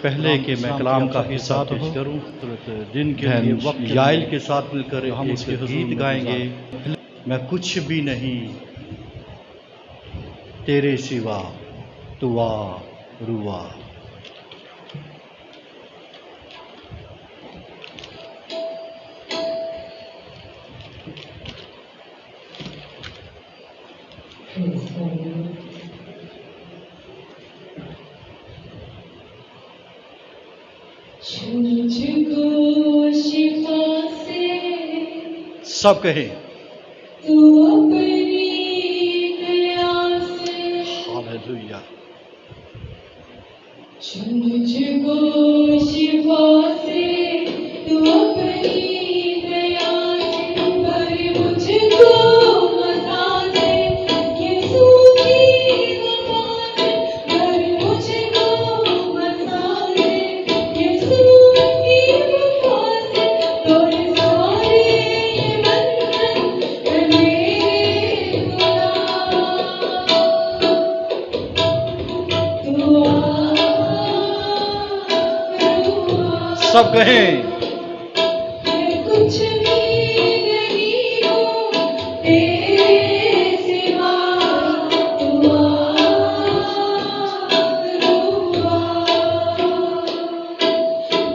پہلے کہ میں کلام کا حصہ پیش کروں، دن کے لیے وقت یائل کے ساتھ مل کر ہم اس کے گیت گائیں گے۔ میں کچھ بھی نہیں تیرے سوا، تو آ روا۔ سب کہیں تو اپنی دیا سے ہاللویا، مجھ کو شفا سے تو اپنی دیا سے بھر مجھ کو مزہ سے یسوع کی وفا سے بھر مجھ کو مزہ سے یسوع کی وفا سے توڑ سارے یہ بندھن اے میرے خدا۔ سب کہیں کچھ بھی نہیں ہوں تیرے سوا، تو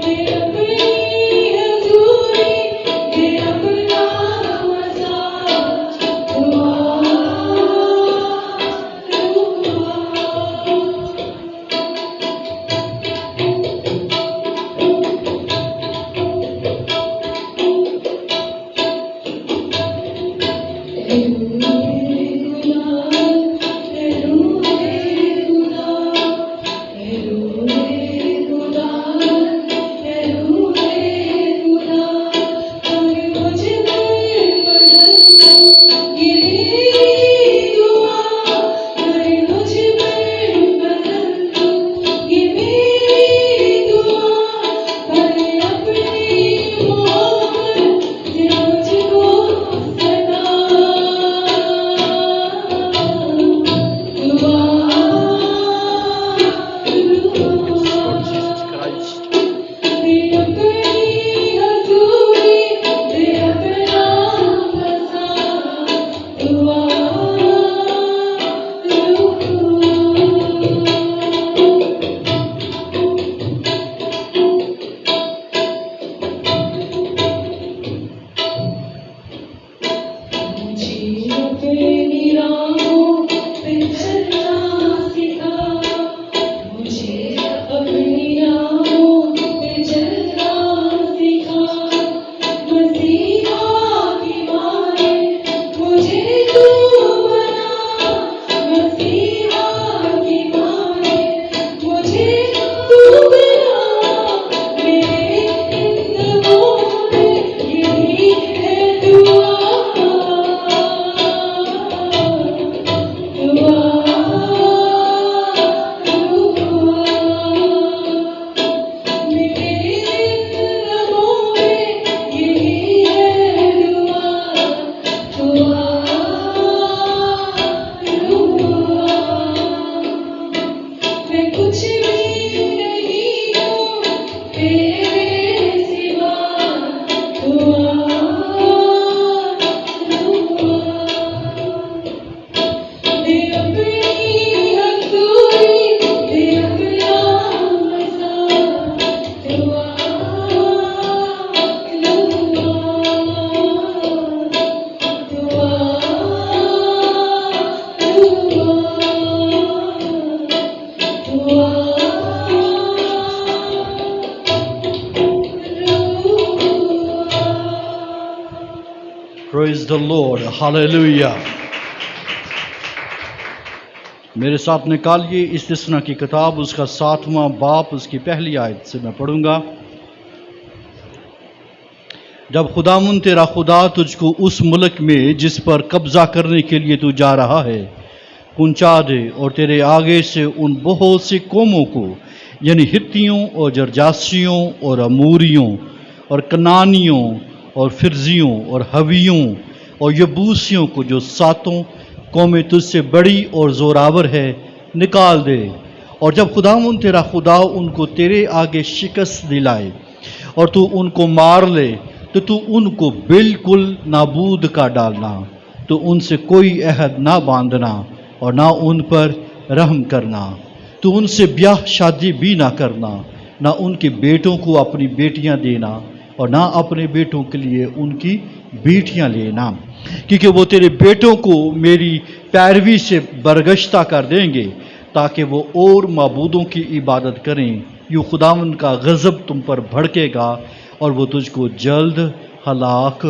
میں اپنی حضوری میں اپنا مزہ، تو Praise the Lord. Hallelujah. میرے ساتھ نکالیے استثنا کی کتاب، اس کا 7واں باب، اس کی پہلی آیت سے میں پڑھوں گا۔ جب خداوند تیرا خدا تجھ کو اس ملک میں جس پر قبضہ کرنے کے لیے تو جا رہا ہے پہنچا دے، اور تیرے آگے سے ان بہت سی قوموں کو، یعنی ہتھیوں اور جرجاسیوں اور اموریوں اور کنانیوں اور فرزیوں اور ہویوں اور یبوسیوں کو، جو 7 قومیں تجھ سے بڑی اور زوراور ہے، نکال دے، اور جب خداوند تیرا خدا ان کو تیرے آگے شکست دلائے اور تو ان کو مار لے تو ان کو بالکل نابود کر ڈالنا، تو ان سے کوئی عہد نہ باندھنا اور نہ ان پر رحم کرنا، تو ان سے بیاہ شادی بھی نہ کرنا، نہ ان کے بیٹوں کو اپنی بیٹیاں دینا اور نہ اپنے بیٹوں کے لیے ان کی بیٹیاں لینا، کیونکہ وہ تیرے بیٹوں کو میری پیروی سے برگشتہ کر دیں گے تاکہ وہ اور معبودوں کی عبادت کریں، یوں خداوند کا غضب تم پر بھڑکے گا اور وہ تجھ کو جلد ہلاک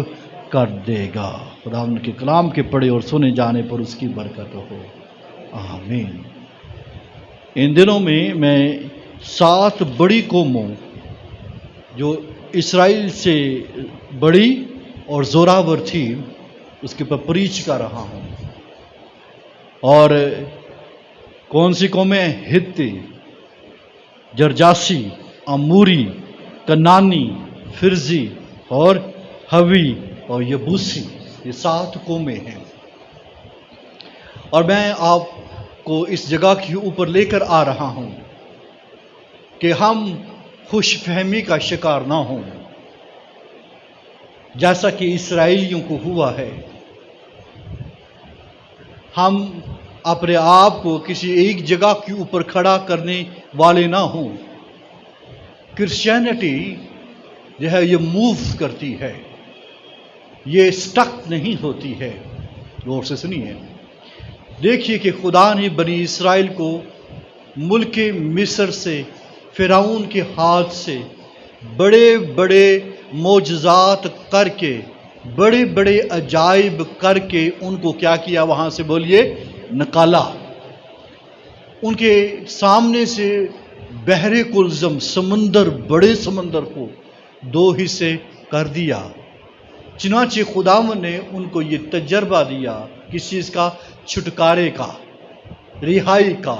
کر دے گا۔ خداوند کے کلام کے پڑھے اور سنے جانے پر اس کی برکت ہو، آمین۔ ان دنوں میں 7 بڑی قوموں جو اسرائیل سے بڑی اور زوراور تھی اس کے پر پریچ کر رہا ہوں۔ اور کون سی قومیں؟ ہتی، جرجاسی، اموری، کنانی، فرزی اور ہوی اور یبوسی، یہ 7 قومیں ہیں۔ اور میں آپ کو اس جگہ کے اوپر لے کر آ رہا ہوں کہ ہم خوش فہمی کا شکار نہ ہوں جیسا کہ اسرائیلیوں کو ہوا ہے۔ ہم اپنے آپ کو کسی ایک جگہ کے اوپر کھڑا کرنے والے نہ ہوں۔ کرسچینٹی جو ہے یہ موو کرتی ہے، یہ سٹک نہیں ہوتی ہے۔ غور سے سنیے، دیکھیے کہ خدا نے بنی اسرائیل کو ملک مصر سے، فرعون کے ہاتھ سے بڑے بڑے معجزات کر کے، بڑے بڑے عجائب کر کے ان کو کیا کیا؟ وہاں سے بولیے، نکالا۔ ان کے سامنے سے بحر کلزم، سمندر، بڑے سمندر کو 2 حصے کر دیا۔ چنانچہ خداوند نے ان کو یہ تجربہ دیا، کس چیز کا؟ چھٹکارے کا، رہائی کا۔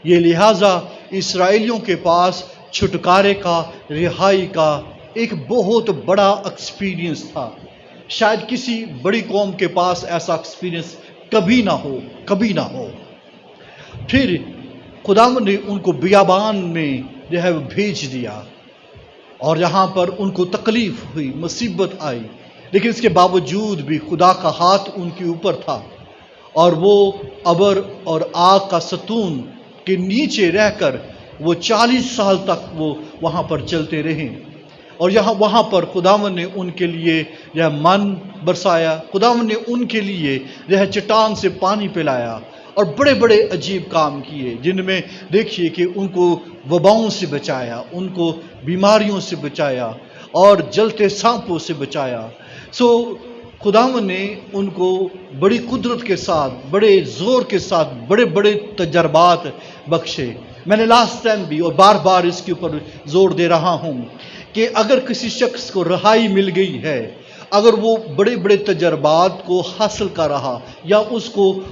یہ لہٰذا اسرائیلیوں کے پاس چھٹکارے کا، رہائی کا ایک بہت بڑا ایکسپیرینس تھا۔ شاید کسی بڑی قوم کے پاس ایسا ایکسپیرینس کبھی نہ ہو، کبھی نہ ہو۔ پھر خداوند نے ان کو بیابان میں جو ہے بھیج دیا، اور یہاں پر ان کو تکلیف ہوئی، مصیبت آئی، لیکن اس کے باوجود بھی خدا کا ہاتھ ان کے اوپر تھا، اور وہ ابر اور آگ کا ستون کے نیچے رہ کر وہ 40 سال تک وہ وہاں پر چلتے رہے۔ اور وہاں پر خداوند نے ان کے لیے جو من برسایا، خداوند نے ان کے لیے جو چٹان سے پانی پلایا، اور بڑے بڑے عجیب کام کیے، جن میں دیکھیے کہ ان کو وباؤں سے بچایا، ان کو بیماریوں سے بچایا اور جلتے سانپوں سے بچایا۔ خداوند نے ان کو بڑی قدرت کے ساتھ، بڑے زور کے ساتھ بڑے بڑے تجربات بخشے۔ میں نے لاسٹ ٹائم بھی اور بار بار اس کے اوپر زور دے رہا ہوں کہ اگر کسی شخص کو رہائی مل گئی ہے، اگر وہ بڑے بڑے تجربات کو حاصل کر رہا یا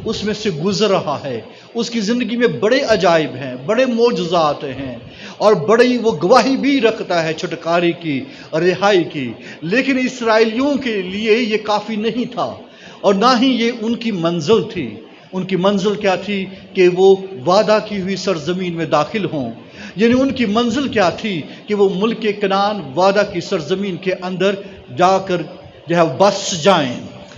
اس میں سے گزر رہا ہے، اس کی زندگی میں بڑے عجائب ہیں، بڑے معجزات ہیں، اور بڑی وہ گواہی بھی رکھتا ہے چھٹکارے کی، رہائی کی، لیکن اسرائیلیوں کے لیے یہ کافی نہیں تھا، اور نہ ہی یہ ان کی منزل تھی۔ ان کی منزل کیا تھی؟ کہ وہ وعدہ کی ہوئی سرزمین میں داخل ہوں۔ یعنی ان کی منزل کیا تھی؟ کہ وہ ملک کنعان، وعدہ کی سرزمین کے اندر جا کر جو ہے بس جائیں۔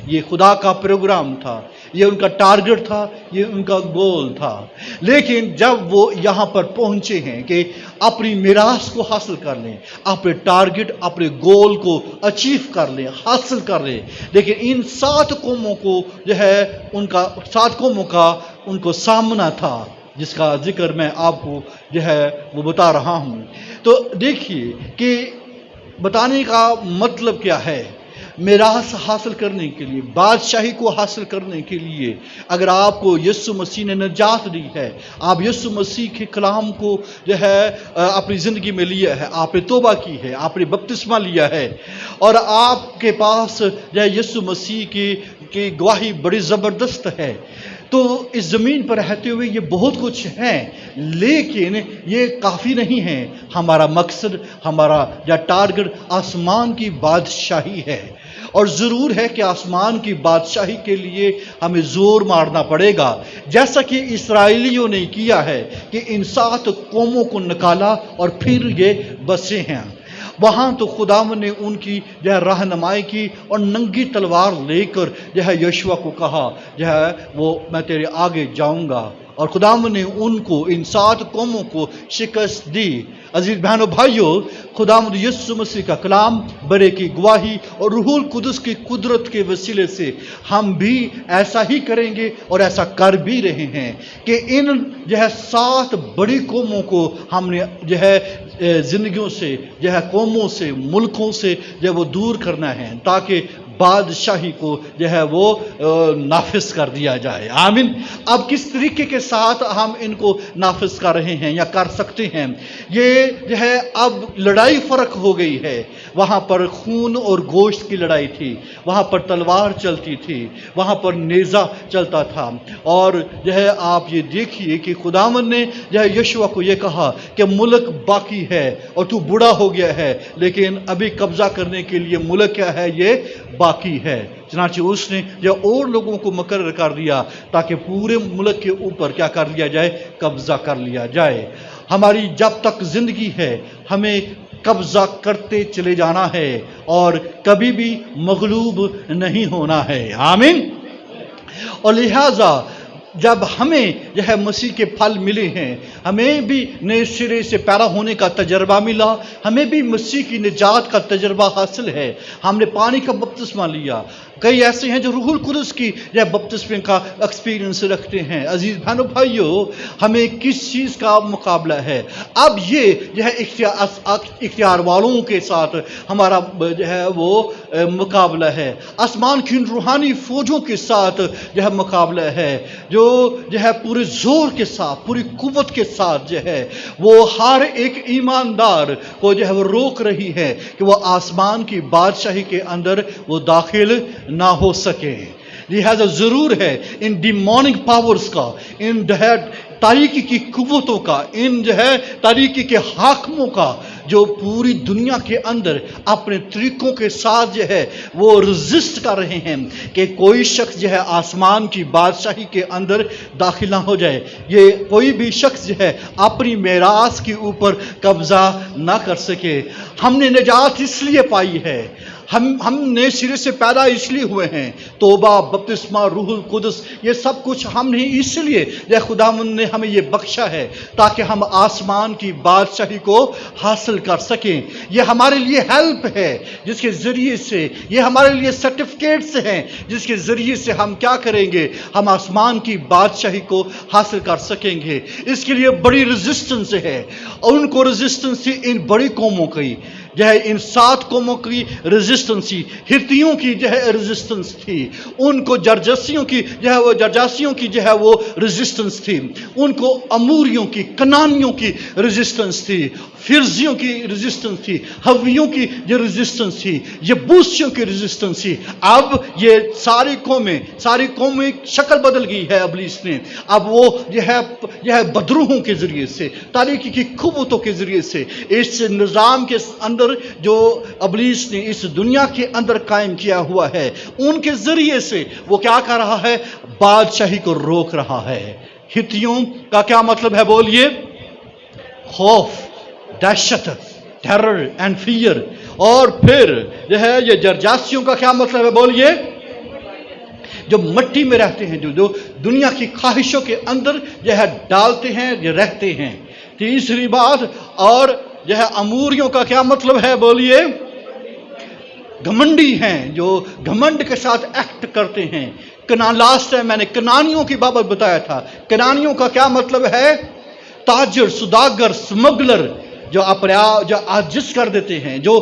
یہ خدا کا پروگرام تھا، یہ ان کا ٹارگٹ تھا، یہ ان کا گول تھا۔ لیکن جب وہ یہاں پر پہنچے ہیں کہ اپنی میراث کو حاصل کر لیں، اپنے ٹارگٹ، اپنے گول کو اچیو کر لیں، حاصل کر لیں، لیکن ان 7 قوموں کو جو ہے 7 قوموں کا ان کو سامنا تھا، جس کا ذکر میں آپ کو جو ہے وہ بتا رہا ہوں۔ تو دیکھیے کہ بتانے کا مطلب کیا ہے؟ میراث حاصل کرنے کے لیے، بادشاہی کو حاصل کرنے کے لیے، اگر آپ کو یسوع مسیح نے نجات دی ہے، آپ یسوع مسیح کے کلام کو جو ہے اپنی زندگی میں لیا ہے، آپ نے توبہ کی ہے، آپ نے بپتسمہ لیا ہے، اور آپ کے پاس جو ہے یسوع مسیح کی کی گواہی بڑی زبردست ہے. تو اس زمین پر رہتے ہوئے یہ بہت کچھ ہے، لیکن یہ کافی نہیں ہے. ہمارا مقصد، ہمارا یا ٹارگٹ آسمان کی بادشاہی ہے. اور ضرور ہے کہ آسمان کی بادشاہی کے لیے ہمیں زور مارنا پڑے گا، جیسا کہ اسرائیلیوں نے کیا ہے کہ ان 7 قوموں کو نکالا اور پھر یہ بسے ہیں. وہاں تو خداوند نے ان کی جو ہے رہنمائی کی اور ننگی تلوار لے کر جو ہے یشوع کو کہا جو ہے وہ میں تیرے آگے جاؤں گا، اور خداوند نے ان کو، ان 7 قوموں کو شکست دی. عزیز بہنوں بھائیوں، خداوند یسوع مسیح کا کلام، بڑے کی گواہی اور روح القدس کی قدرت کے وسیلے سے ہم بھی ایسا ہی کریں گے اور ایسا کر بھی رہے ہیں کہ ان جو ہے 7 بڑی قوموں کو ہم نے جو ہے زندگیوں سے، جو ہے قوموں سے، ملکوں سے جو ہے وہ دور کرنا ہے، تاکہ بادشاہی کو جو ہے وہ نافذ کر دیا جائے. آمین. اب کس طریقے کے ساتھ ہم ان کو نافذ کر رہے ہیں یا کر سکتے ہیں؟ یہ جو ہے اب لڑائی فرق ہو گئی ہے. وہاں پر خون اور گوشت کی لڑائی تھی، وہاں پر تلوار چلتی تھی، وہاں پر نیزہ چلتا تھا. اور جو ہے آپ یہ دیکھیے کہ خداوند نے جو ہے یشوع کو یہ کہا کہ ملک باقی ہے اور تو بوڑھا ہو گیا ہے، لیکن ابھی قبضہ کرنے کے لیے ملک کیا ہے؟ یہ باقی ہے. چنانچہ اس نے جو اور لوگوں کو مقرر کر دیا تاکہ پورے ملک کے اوپر کیا کر لیا جائے؟ قبضہ کر لیا جائے. ہماری جب تک زندگی ہے ہمیں قبضہ کرتے چلے جانا ہے اور کبھی بھی مغلوب نہیں ہونا ہے. آمین. اور لہذا جب ہمیں جو ہے مسیح کے پھل ملے ہیں، ہمیں بھی نئے سرے سے پیدا ہونے کا تجربہ ملا، ہمیں بھی مسیح کی نجات کا تجربہ حاصل ہے، ہم نے پانی کا بپتسمہ لیا. کئی ایسے ہیں جو روح القدس کی جو ہے بپتسمے کا ایکسپیرینس رکھتے ہیں. عزیز بہنوں بھائیوں، ہمیں کس چیز کا مقابلہ ہے؟ اب یہ جو ہے اختیار والوں کے ساتھ ہمارا جو ہے وہ مقابلہ ہے. آسمان کی روحانی فوجوں کے ساتھ جو ہے مقابلہ ہے، جو ہے پورے زور کے ساتھ، پوری قوت کے ساتھ جو ہے وہ ہر ایک ایماندار کو جو ہے وہ روک رہی ہے کہ وہ آسمان کی بادشاہی کے اندر وہ داخل نہ ہو سکے. لہذا ضرور ہے ان ڈیمونک پاورز کا، ان جو ہے تاریکی کی قوتوں کا، ان جو ہے تاریکی کے حاکموں کا جو پوری دنیا کے اندر اپنے طریقوں کے ساتھ جو ہے وہ رزسٹ کر رہے ہیں کہ کوئی شخص جو ہے آسمان کی بادشاہی کے اندر داخل نہ ہو جائے، یہ کوئی بھی شخص جو ہے اپنی میراث کے اوپر قبضہ نہ کر سکے. ہم نے نجات اس لیے پائی ہے، ہم نئے سرے سے پیدا اس لیے ہوئے ہیں. توبہ، بپتسمہ، روح القدس، یہ سب کچھ ہم نے اس لیے یا خداوند نے ہمیں یہ بخشا ہے تاکہ ہم آسمان کی بادشاہی کو حاصل کر سکیں. یہ ہمارے لیے ہیلپ ہے جس کے ذریعے سے، یہ ہمارے لیے سرٹیفکیٹس ہیں جس کے ذریعے سے ہم کیا کریں گے؟ ہم آسمان کی بادشاہی کو حاصل کر سکیں گے. اس کے لیے بڑی ریزسٹنس ہے، اور ان کو ریزسٹنس تھی ان بڑی قوموں کی، جو ہے ان 7 قوموں کی ریزسٹنس تھی. ہتھیوں کی جو ہے ریزسٹنس تھی، ان کو جرجاسیوں کی جو ہے وہ جرجاسیوں کی جو ہے وہ ریزسٹنس تھی، ان کو اموریوں کی، کنانیوں کی ریزسٹنس تھی، فرزیوں کی ریزسٹنس تھی، حویوں کی جو ریزسٹنس تھی، یبوسیوں کی ریزسٹنس تھی. اب یہ ساری قومیں شکل بدل گئی ہے ابلیس نے. اب وہ جو ہے بدروہوں کے ذریعے سے، تاریکی کی قوتوں کے ذریعے سے، اس نظام کے اندر جو ابلیس نے اس دنیا کے اندر قائم کیا ہوا ہے، ان کے ذریعے سے وہ کیا کر رہا ہے؟ بادشاہی کو روک رہا ہے. ہتھیوں کا کیا مطلب ہے؟ بولیے. خوف، دہشت، ٹیرر اینڈ فیئر. اور پھر جو ہے یہ جرجاسیوں کا کیا مطلب ہے؟ بولیے. جو مٹی میں رہتے ہیں، جو دنیا کی خواہشوں کے اندر جو ہے ڈالتے ہیں، جو رہتے ہیں. تیسری بات، اور جو ہے اموریوں کا کیا مطلب ہے؟ بولیے. گھمنڈی ہیں، جو گھمنڈ کے ساتھ ایکٹ کرتے ہیں. لاسٹ ٹائم میں نے کنانیوں کی بابت بتایا تھا. کنانیوں کا کیا مطلب ہے؟ تاجر، سوداگر، سمگلر، جو عاجز کر دیتے ہیں، جو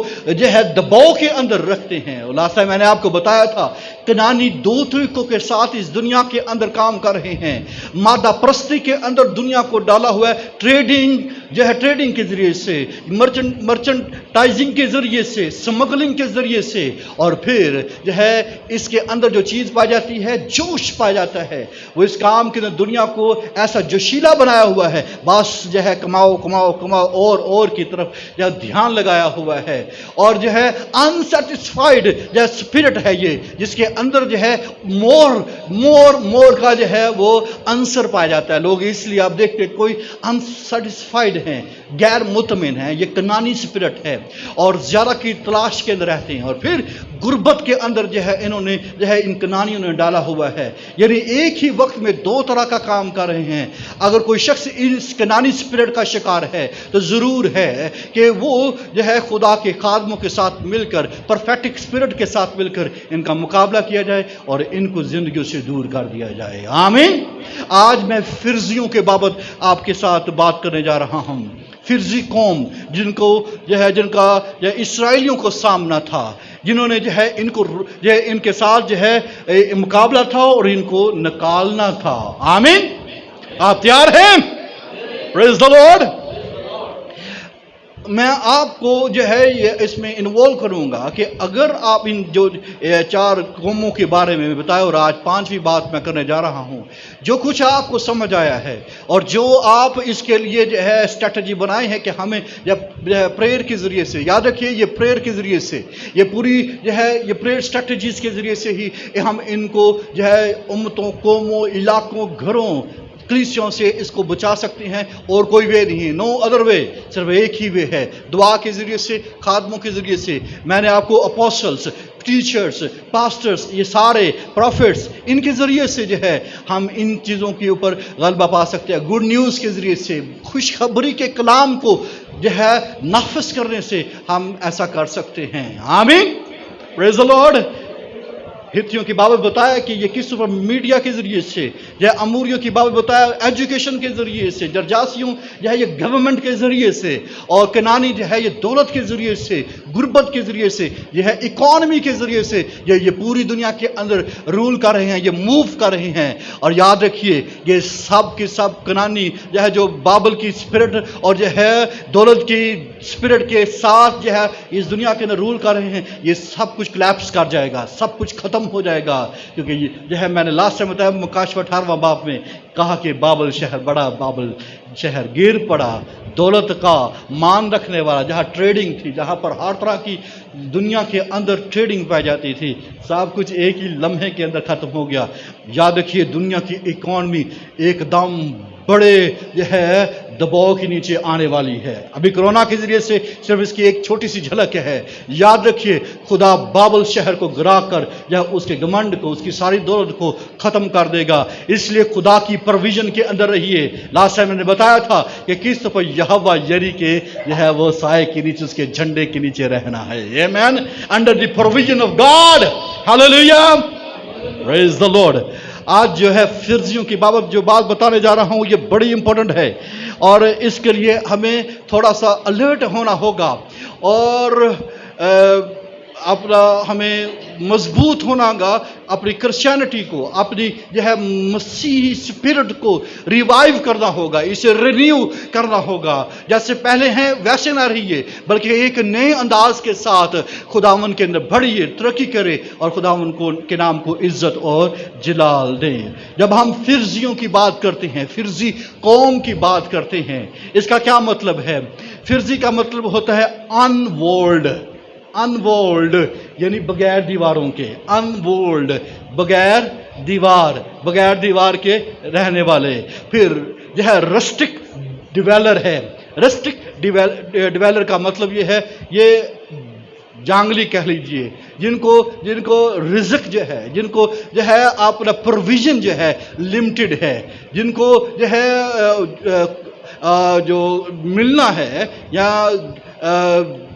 ہے دباؤ کے اندر رکھتے ہیں. لاسٹ ٹائم میں نے آپ کو بتایا تھا کنانی 2 طریقوں کے ساتھ اس دنیا کے اندر کام کر رہے ہیں. مادہ پرستی کے اندر دنیا کو ڈالا ہوا ہے، ٹریڈنگ جو ہے ٹریڈنگ کے ذریعے سے، مرچنٹ टाइजिंग के ज़रिए से, स्मगलिंग के ज़रिए से, और फिर जो है इसके अंदर जो चीज़ पाई जाती है, जोश पाया जाता है। वो इस काम के अंदर दुनिया को ऐसा जोशीला बनाया हुआ है, बस जो है कमाओ कमाओ कमाओ और की तरफ जो ध्यान लगाया हुआ है। और जो है अनसेटिस्फाइड जो स्पिरिट है ये, जिसके अंदर जो है मोर का जो है वो आंसर पाया जाता है। लोग इसलिए आप देखते कोई अनसेटिस्फाइड हैं, गैर मुतमिन हैं, ये कनानी स्पिरिट है और ज़्यादा की तलाश के अंदर रहते हैं। और फिर गुर्बत के अंदर जो है इन्होंने जो है इन कनानियों ने डाला हुआ है, यानी एक ही वक्त में दो तरह का काम कर रहे हैं। अगर कोई शख्स इस कनानी स्पिरिट का शिकार है तो ज़रूर है कि वो जो है खुदा के खादमों के साथ मिलकर, परफेक्ट स्पिरिट के साथ मिलकर इनका मुकाबला किया जाए और इनको ज़िंदगी से दूर कर दिया जाए। आमीन। आज मैं फिरजियों के बाबत आपके साथ बात करने जा रहा हूँ। फिरजी कौम जिनका जो इसराइलियों को सामना था, जिन्होंने जो है इनको जो है इनके साथ जो है मुकाबला था और इनको निकालना था। आमीन। आप तैयार हैं? Praise the Lord. मैं आपको जो है ये इसमें इन्वॉल्व करूंगा कि अगर आप इन जो चार कौमों के बारे में बताया, और आज पांचवी बात मैं करने जा रहा हूं, जो कुछ आपको समझ आया है और जो आप इसके लिए जो है स्ट्रैटेजी बनाए हैं कि हमें जब प्रेयर के ज़रिए से, याद रखिए ये प्रेयर के ज़रिए से, ये पूरी जो है ये प्रेयर स्ट्रैटेजीज़ के ज़रिए से ही हम इनको जो है उम्मतों, कौमों, इलाकों, घरों, कलीसियों से इसको बचा सकते हैं। और कोई वे नहीं, नो अदर वे, सिर्फ एक ही वे है, दुआ के ज़रिए से, खादमों के ज़रिए से। मैंने आपको अपोस्टल्स, टीचर्स, पास्टर्स, ये सारे प्रॉफिट्स, इनके ज़रिए से जो है हम इन चीज़ों के ऊपर गलबा पा सकते हैं। गुड न्यूज़ के ज़रिए से, खुशखबरी के कलाम को जो है नाफिज करने से हम ऐसा कर सकते हैं। आमीन। Praise the Lord. हित्तियों की बाबत बताया कि ये किस पर मीडिया के ज़रिए से, या अमूरियों की बाबत बताया एजुकेशन के ज़रिए से, जरजासियों जो है ये गवर्नमेंट के ज़रिए से, और कनानी जो है ये दौलत के ज़रिए से, गुर्बत के ज़रिए से, ये है इकॉनमी के ज़रिए से, ये पूरी दुनिया के अंदर रूल कर रहे हैं, ये मूव कर रहे हैं। और याद रखिए ये सब के सब कनानी जो है, जो बाबल की स्पिरिट और जो है दौलत की स्पिरिट के साथ जो है इस दुनिया के अंदर रूल कर रहे हैं, ये सब कुछ कोलैप्स कर जाएगा, सब कुछ खत्म हो जाएगा। क्योंकि ये जो है मैंने लास्ट टाइम बताया मुकाशवा 18वां बाब में कहा कि बाबल शहर, बड़ा बाबल शहर गिर पड़ा, दौलत का मान रखने वाला, जहाँ ट्रेडिंग थी, जहाँ पर हर तरह की दुनिया के अंदर ट्रेडिंग पाई जाती थी, सब कुछ एक ही लम्हे के अंदर खत्म हो गया। याद रखिए दुनिया की इकॉनमी एकदम बड़े जो है दबाव के नीचे आने वाली है। अभी कोरोना के जरिए से सिर्फ इसकी एक छोटी सी झलक है। याद रखिए खुदा बाबल शहर को गिरा कर या उसके घमंड को, उसकी सारी दौलत को खत्म कर देगा। इसलिए खुदा की प्रोविजन के अंदर रहिए। लास्ट टाइम मैंने बताया था कि किस तरह यहोवा यरी के जो है वो साए के नीचे, उसके झंडे के नीचे रहना है। Amen. Under the provision of God. Hallelujah. Praise the Lord. आज जो है फिरजियों की बाबत जो बात बताने जा रहा हूँ ये बड़ी इंपॉर्टेंट है और इसके लिए हमें थोड़ा सा अलर्ट होना होगा और अपना हमें मजबूत होना होगा, अपनी क्रिश्चियनिटी को, अपनी जो है मसीही स्पिरिट को रिवाइव करना होगा, इसे रिन्यू करना होगा। जैसे पहले हैं वैसे ना रहिए, बल्कि एक नए अंदाज के साथ खुदावन के अंदर बढ़िए, तरक्की करें और खुदावन को के नाम को इज्जत और जलाल दें। जब हम फिरजियों की बात करते हैं, फिरजी कौम की बात करते हैं, इसका क्या मतलब है? फिरजी का मतलब होता है अनवॉल्ड। अनवॉल्ड यानी बगैर दीवारों के, अनवॉल्ड बगैर दीवार के रहने वाले। फिर जो है रस्टिक डिवेलर है। रस्टिक डिवेलर का मतलब ये है, ये जांगली कह लीजिए, जिनको रिज़्क जो है, जिनको जो है अपना प्रोविज़न जो है लिमिटेड है, जिनको जो है जो मिलना है या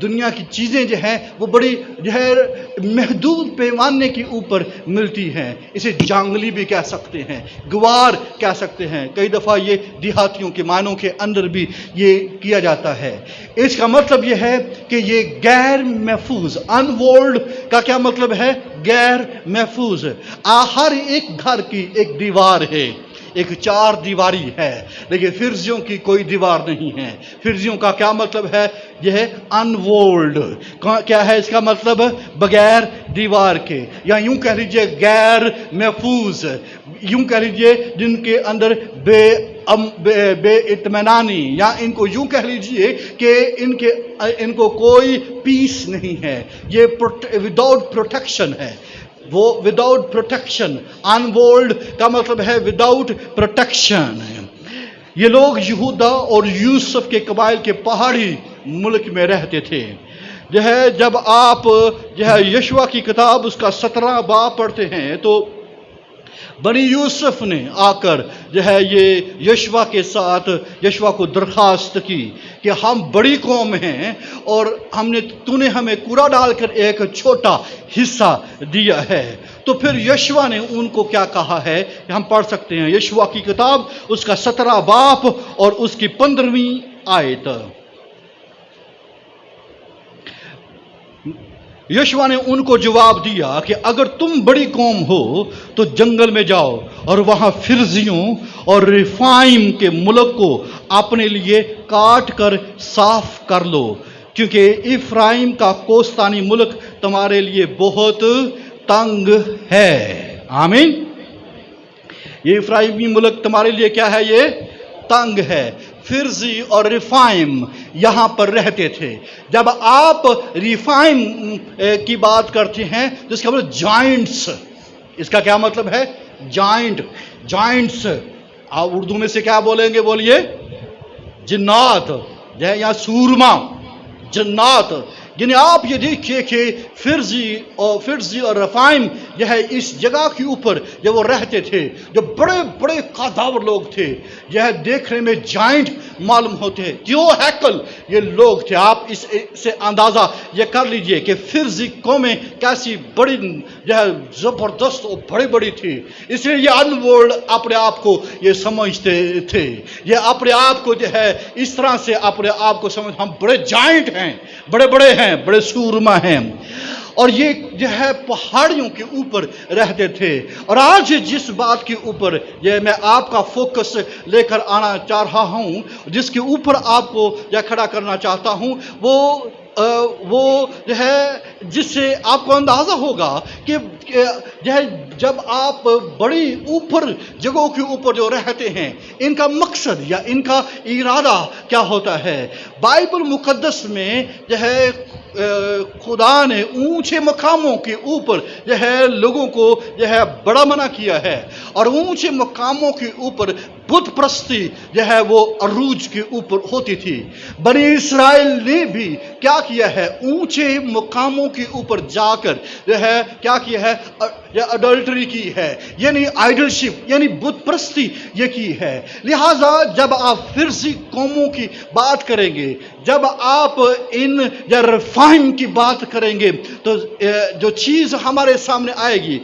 दुनिया की चीज़ें जो हैं वो बड़ी जो है महदूद पैमाने के ऊपर मिलती हैं। इसे जांगली भी कह सकते हैं, गवार कह सकते हैं। कई दफ़ा ये देहातियों के मायनों के अंदर भी ये किया जाता है। इसका मतलब ये है कि ये गैर महफूज, अनवॉल्ड का क्या मतलब है? गैर महफूज। हर एक घर की एक दीवार है, ایک چار دیواری ہے، لیکن فرزیوں کی کوئی دیوار نہیں ہے۔ فرزیوں کا کیا مطلب ہے؟ یہ ہے انوولڈ۔ کیا ہے اس کا مطلب؟ بغیر دیوار کے، یا یوں کہہ لیجئے غیر محفوظ، یوں کہہ لیجئے جن کے اندر بے اطمینانی، یا ان کو یوں کہہ لیجئے کہ ان کو کوئی پیس نہیں ہے، یہ وداؤٹ پروٹیکشن ہے، وہ وداؤٹ پروٹیکشن۔ انوولڈ کا مطلب ہے وداؤٹ پروٹیکشن۔ یہ لوگ یہودا اور یوسف کے قبائل کے پہاڑی ملک میں رہتے تھے۔ جو ہے جب آپ جو ہے یشوع کی کتاب اس کا 17 باب پڑھتے ہیں تو بنی یوسف نے آ کر جو ہے یہ یشوع کے ساتھ یشوع کو درخواست کی کہ ہم بڑی قوم ہیں اور تو نے ہمیں کوڑا ڈال کر ایک چھوٹا حصہ دیا ہے۔ تو پھر یشوع نے ان کو کیا کہا ہے کہ ہم پڑھ سکتے ہیں یشوع کی کتاب اس کا 17 باب اور اس کی 15ویں آیت۔ یشوع نے ان کو جواب دیا کہ اگر تم بڑی قوم ہو تو جنگل میں جاؤ اور وہاں فرزیوں اور ریفائم کے ملک کو اپنے لیے کاٹ کر صاف کر لو، کیونکہ افرائیم کا کوستانی ملک تمہارے لیے بہت تنگ ہے۔ آمین۔ یہ افرائیمی ملک تمہارے لیے کیا ہے؟ یہ تنگ ہے۔ فرزی اور ریفائم یہاں پر رہتے تھے۔ جب آپ ریفائم کی بات کرتے ہیں تو اس کا مطلب جائنٹس، اس کا کیا مطلب ہے؟ جائنٹس۔ آپ اردو میں سے کیا بولیں گے؟ بولیے جنات یا سورما، جنات۔ یعنی آپ یہ دیکھیے کہ فرزی اور رفائم یہ ہے اس جگہ کے اوپر جب وہ رہتے تھے، جو بڑے بڑے قداور لوگ تھے، یہ دیکھنے میں جائنٹ معلوم ہوتے ہیں، کیوں ہیکل یہ لوگ تھے۔ آپ اس سے اندازہ یہ کر لیجئے کہ فرزی قومیں کیسی بڑی جو ہے زبردست اور بڑی بڑی تھی، اس لیے یہ انورلڈ اپنے آپ کو یہ سمجھتے تھے، یہ اپنے آپ کو جو ہے اس طرح سے اپنے آپ کو سمجھ، ہم بڑے جائنٹ ہیں، بڑے بڑے ہیں، بڑے سورما ہیں، اور یہ جو ہے پہاڑیوں کے اوپر رہتے تھے۔ اور آج جس بات کے اوپر یہ میں آپ کا فوکس لے کر آنا چاہ رہا ہوں، جس کے اوپر آپ کو یہ کھڑا کرنا چاہتا ہوں، وہ جو ہے جس سے آپ کو اندازہ ہوگا کہ جو ہے جب آپ بڑی اوپر جگہوں کے اوپر جو رہتے ہیں، ان کا مقصد یا ان کا ارادہ کیا ہوتا ہے۔ بائبل مقدس میں جو ہے خدا نے اونچے مقاموں کے اوپر جو ہے لوگوں کو جو ہے بڑا منع کیا ہے، اور اونچے مقاموں کے اوپر بت پرستی جو ہے وہ عروج کے اوپر ہوتی تھی۔ بنی اسرائیل نے بھی کیا کیا ہے؟ اونچے مقاموں کے اوپر جا کر جو ہے کیا کیا ہے؟ اڈلٹری کی ہے، یعنی آئیڈلشپ، یعنی بت پرستی یہ کی ہے۔ لہٰذا جب آپ فرزی قوموں کی بات کریں گے، جب آپ ان یا ریفائم کی بات کریں گے، تو جو چیز ہمارے سامنے آئے گی،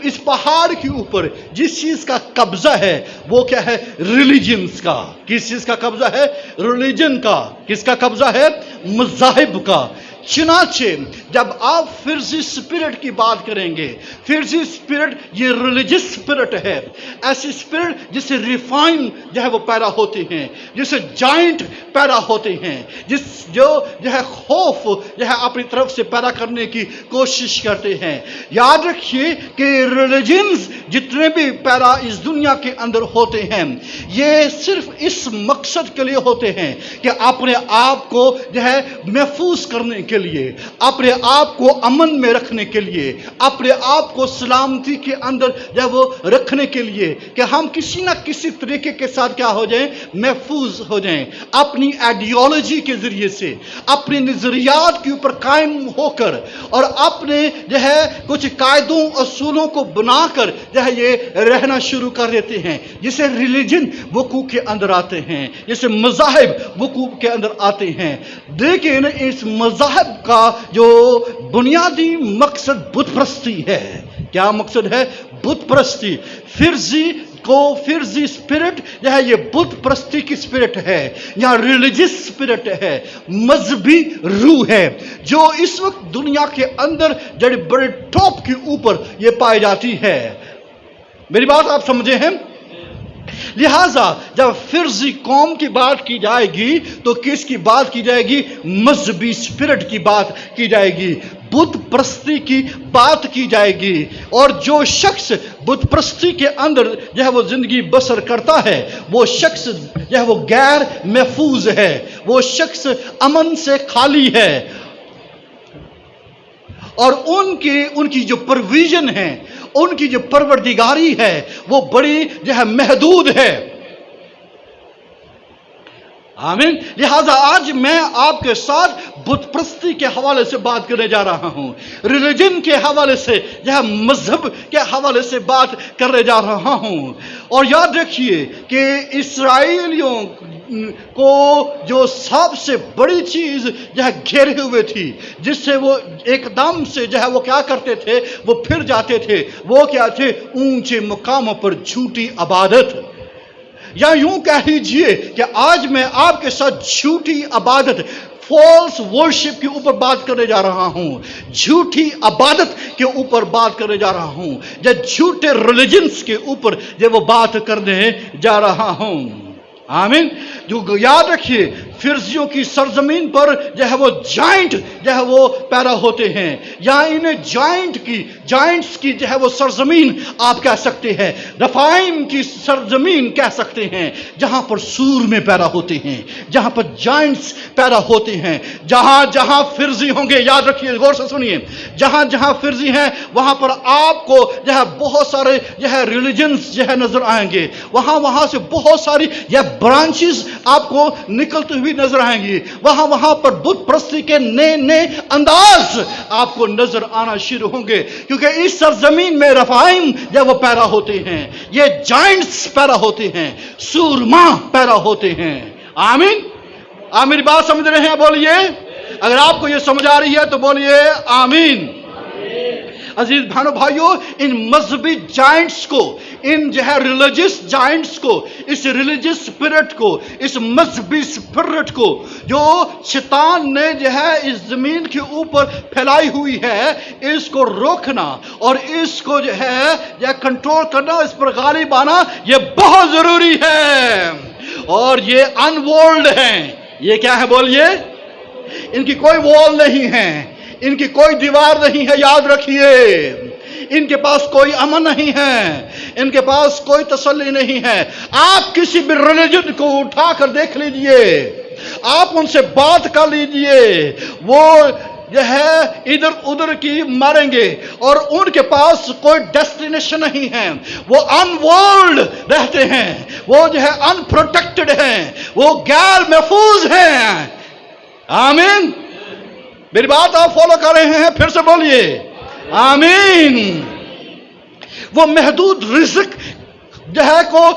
اس پہاڑ کے اوپر جس چیز کا قبضہ ہے وہ کیا ہے؟ ریلیجنز کا۔ کس چیز کا قبضہ ہے؟ ریلیجن کا۔ کس کا قبضہ ہے؟ مذاہب کا۔ چنانچہ جب آپ فرزی سپرٹ کی بات کریں گے، فرزی سپرٹ یہ ریلیجس سپرٹ ہے، ایسی سپرٹ جس سے ریفائن جو ہے وہ پیدا ہوتے ہیں، جس سے جائنٹ پیدا ہوتے ہیں، جو ہے خوف جو ہے اپنی طرف سے پیدا کرنے کی کوشش کرتے ہیں۔ یاد رکھیے کہ ریلیجنز جتنے بھی پیدا اس دنیا کے اندر ہوتے ہیں، یہ صرف اس مقصد کے لیے ہوتے ہیں کہ اپنے آپ کو جو ہے محفوظ کرنے کے لیے، اپنے آپ کو امن میں رکھنے کے لیے، اپنے آپ کو سلامتی کے اندر جو وہ رکھنے کے لیے کہ ہم کسی نہ کسی طریقے کے ساتھ کیا ہو جائیں؟ محفوظ ہو جائیں، اپنی آئیڈیالوجی کے ذریعے سے، اپنے نظریات کے اوپر قائم ہو کر، اور اپنے جو ہے کچھ قاعدوں اصولوں کو بنا کر جو ہے یہ رہنا شروع کر دیتے ہیں، جسے ریلیجن وقوع کے اندر آتے ہیں، جسے مذاہب وقوع کے اندر آتے ہیں۔ لیکن اس مذاہب کا جو بنیادی مقصد بت پرستی ہے۔ کیا مقصد ہے؟ بت پرستی۔ فرزی سپرٹ جو ہے یہ بت پرستی کی سپرٹ ہے یا ریلیجس سپرٹ ہے، مذہبی روح ہے، جو اس وقت دنیا کے اندر جڑے بڑے ٹاپ کے اوپر یہ پائی جاتی ہے۔ میری بات آپ سمجھے ہیں؟ لہٰذا جب فرضی قوم کی بات کی جائے گی تو کس کی بات کی جائے گی؟ مذہبی اسپرٹ کی بات کی جائے گی، بت پرستی کی بات کی جائے گی۔ اور جو شخص بت پرستی کے اندر جو ہے وہ زندگی بسر کرتا ہے، وہ شخص جو ہے وہ غیر محفوظ ہے، وہ شخص امن سے خالی ہے، اور ان کی جو پرویژن ہے، ان کی جو پروردگاری ہے وہ بڑی جو ہے محدود ہے۔ آمین۔ لہذا آج میں آپ کے ساتھ بت پرستی کے حوالے سے بات کرنے جا رہا ہوں، ریلیجن کے حوالے سے، جو ہے مذہب کے حوالے سے بات کرنے جا رہا ہوں۔ اور یاد رکھیے کہ اسرائیلیوں کو جو سب سے بڑی چیز جو ہے گھیرے ہوئے تھی، جس سے وہ ایک دم سے جو ہے وہ کیا کرتے تھے، وہ پھر جاتے تھے، وہ کیا تھے؟ اونچے مقاموں پر جھوٹی عبادت، یا یوں کہہ لیجئے کہ آج میں آپ کے ساتھ جھوٹی عبادت، فالس ورشپ کے اوپر بات کرنے جا رہا ہوں، جھوٹی عبادت کے اوپر بات کرنے جا رہا ہوں، یا جھوٹے ریلیجنز کے اوپر جو وہ بات کرنے جا رہا ہوں۔ آمین۔ جو یاد رکھیے فرزیوں کی سرزمین پر جو ہے وہ جائنٹ جو ہے وہ پیدا ہوتے ہیں، یا انہیں جائنٹس کی جو ہے وہ سرزمین آپ کہہ سکتے ہیں، رفائم کی سرزمین کہہ سکتے ہیں، جہاں پر سور میں پیدا ہوتے ہیں، جہاں پر جائنٹس پیدا ہوتے ہیں، جہاں فرزی ہوں گے، یاد رکھیے، غور سے سنیے، جہاں فرزی ہیں وہاں پر آپ کو جو ہے بہت سارے جو ہے ریلیجنز جو ہے نظر آئیں گے، وہاں سے بہت ساری یا برانچز آپ کو نکلتی ہوئی نظر آئیں گی، وہاں پر بت پرستی کے نئے انداز آپ کو نظر آنا شروع ہوں گے، کیونکہ اس سرزمین میں رفائم جب وہ پیدا ہوتے ہیں، یہ جائنٹس پیدا ہوتے ہیں، سورما پیدا ہوتے ہیں۔ آمین۔ آپ میری بات سمجھ رہے ہیں؟ بولیے۔ اگر آپ کو یہ سمجھ آ رہی ہے تو بولیے آمین۔ عزیز بہنوں بھائیوں، ان مذہبی جائنٹس کو، ان جو ہے ریلیجس جائنٹس کو، اس ریلیجس اسپرٹ کو، اس مذہبی اسپرٹ کو جو شیطان نے جو ہے اس زمین کے اوپر پھیلائی ہوئی ہے، اس کو روکنا اور اس کو جو ہے کنٹرول کرنا، اس پر غالب آنا، یہ بہت ضروری ہے۔ اور یہ ان وارلڈ ہیں۔ یہ کیا ہے؟ بولیے۔ ان کی کوئی وال نہیں ہے، ان کی کوئی دیوار نہیں ہے، یاد رکھیے۔ ان کے پاس کوئی امن نہیں ہے، ان کے پاس کوئی تسلی نہیں ہے۔ آپ کسی بھی ریلیجن کو اٹھا کر دیکھ لیجئے، آپ ان سے بات کر لیجئے، وہ جو ہے ادھر ادھر کی ماریں گے، اور ان کے پاس کوئی ڈیسٹینیشن نہیں ہے، وہ ان ورلڈ رہتے ہیں، وہ جو ہے ان پروٹیکٹڈ ہیں، وہ غیر محفوظ ہیں۔ آمین۔ میری بات آپ فالو کر رہے ہیں؟ پھر سے بولیے آمین۔ وہ محدود رزق جو ہے کو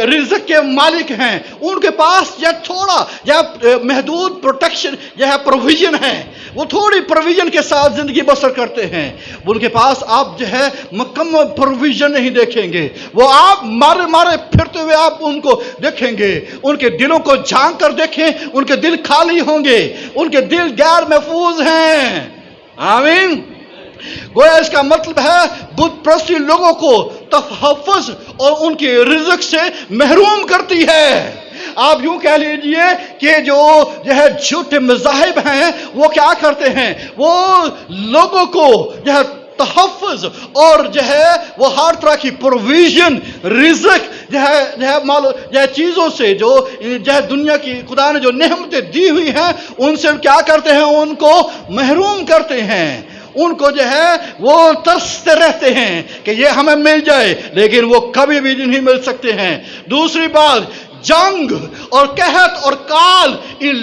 رزق کے مالک ہیں، ان کے پاس یا تھوڑا یا محدود پروٹیکشن یا پروویژن ہے، وہ تھوڑی پروویژن کے ساتھ زندگی بسر کرتے ہیں۔ ان کے پاس آپ جو ہے مکمل پروویژن نہیں دیکھیں گے، وہ آپ مارے پھرتے ہوئے آپ ان کو دیکھیں گے، ان کے دلوں کو جھانک کر دیکھیں، ان کے دل خالی ہوں گے، ان کے دل غیر محفوظ ہیں۔ آمین۔ گویا اس کا مطلب ہے بت پرستی لوگوں کو تحفظ اور ان کے رزق سے محروم کرتی ہے۔ آپ یوں کہہ لیجئے کہ جو ہے جھوٹے مذاہب ہیں وہ کیا کرتے ہیں؟ وہ لوگوں کو جو ہے تحفظ اور جو ہے وہ ہر طرح کی پروویژن، رزق جو ہے چیزوں سے جو ہے دنیا کی خدا نے جو نعمتیں دی ہوئی ہیں ان سے کیا کرتے ہیں؟ ان کو محروم کرتے ہیں، ان کو جو ہے وہ ترستے رہتے ہیں کہ یہ ہمیں مل جائے، لیکن وہ کبھی بھی نہیں مل سکتے ہیں۔ دوسری بات، جنگ اور قحط اور کال ان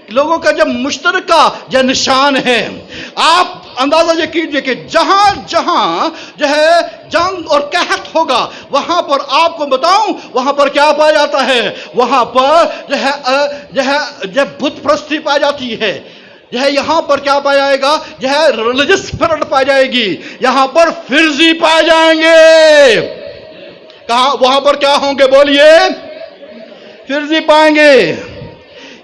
لوگوں کا جب مشترکہ یا نشان ہے۔ آپ اندازہ یہ کیجئے کہ جہاں جو ہے جنگ اور قحط ہوگا، وہاں پر آپ کو بتاؤں وہاں پر کیا پایا جاتا ہے؟ وہاں پر جو ہے بت پرستی پائی جاتی ہے۔ یہاں پر کیا پایا جائے گا؟ جو ہے ریلیجس اسپرٹ پائی جائے گی، یہاں پر فرزی پائے جائیں گے۔ کہاں؟ وہاں پر کیا ہوں گے؟ بولیے۔ فرزی پائیں گے۔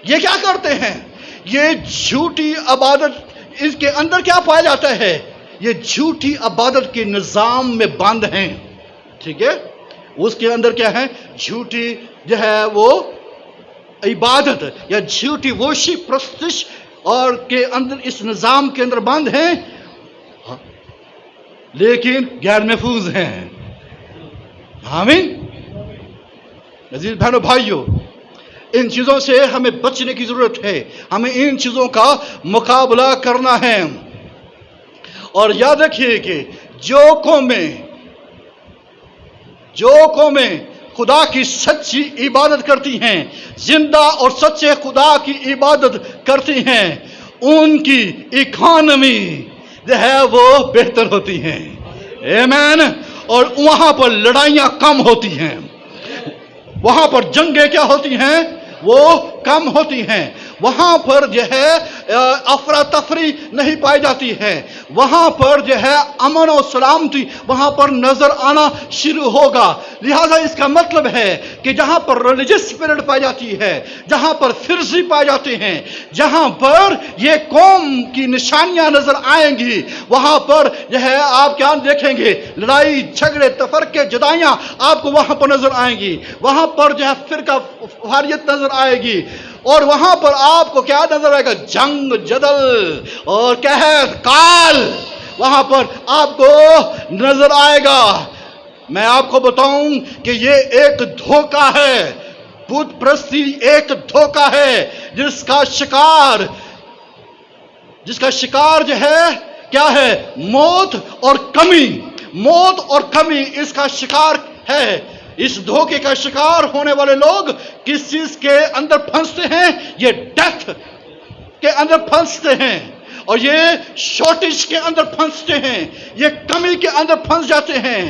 یہ کیا کرتے ہیں؟ یہ جھوٹی عبادت، اس کے اندر کیا پایا جاتا ہے؟ یہ جھوٹی عبادت کے نظام میں بند ہیں۔ ٹھیک ہے؟ اس کے اندر کیا ہے؟ جھوٹی جو ہے وہ عبادت یا جھوٹی worship پرستش اور کے اندر اس نظام کے اندر بند ہیں، لیکن غیر محفوظ ہیں۔ آمین۔ عزیز بہنوں بھائیوں، ان چیزوں سے ہمیں بچنے کی ضرورت ہے، ہمیں ان چیزوں کا مقابلہ کرنا ہے۔ اور یاد رکھیے کہ جو قومیں خدا کی سچی عبادت کرتی ہیں، زندہ اور سچے خدا کی عبادت کرتی ہیں، ان کی اکانومی جو ہے وہ بہتر ہوتی ہیں۔ آمین۔ اور وہاں پر لڑائیاں کم ہوتی ہیں، وہاں پر جنگیں کیا ہوتی ہیں؟ وہ کم ہوتی ہیں۔ وہاں پر جو ہے افراتفری نہیں پائی جاتی ہے، وہاں پر جو ہے امن و سلامتی وہاں پر نظر آنا شروع ہوگا۔ لہذا اس کا مطلب ہے کہ جہاں پر ریلیجس اسپرٹ پائی جاتی ہے، جہاں پر فرضی پائے جاتے ہیں، جہاں پر یہ قوم کی نشانیاں نظر آئیں گی، وہاں پر جو ہے آپ کیا دیکھیں گے؟ لڑائی جھگڑے تفرقے جدائیاں آپ کو وہاں پر نظر آئیں گی، وہاں پر جو ہے فرقہ واریت نظر آئے گی، اور وہاں پر آپ کو کیا نظر آئے گا؟ جنگ جدل اور قحط کال وہاں پر آپ کو نظر آئے گا۔ میں آپ کو بتاؤں کہ یہ ایک دھوکہ ہے، بت پرستی ایک دھوکہ ہے جس کا شکار جو ہے کیا ہے؟ موت اور کمی اس کا شکار ہے۔ اس دھوکے کا شکار ہونے والے لوگ کس چیز کے اندر پھنستے ہیں؟ یہ ڈیتھ کے اندر پھنستے ہیں، اور یہ شارٹیج کے اندر پھنستے ہیں، یہ کمی کے اندر پھنس جاتے ہیں،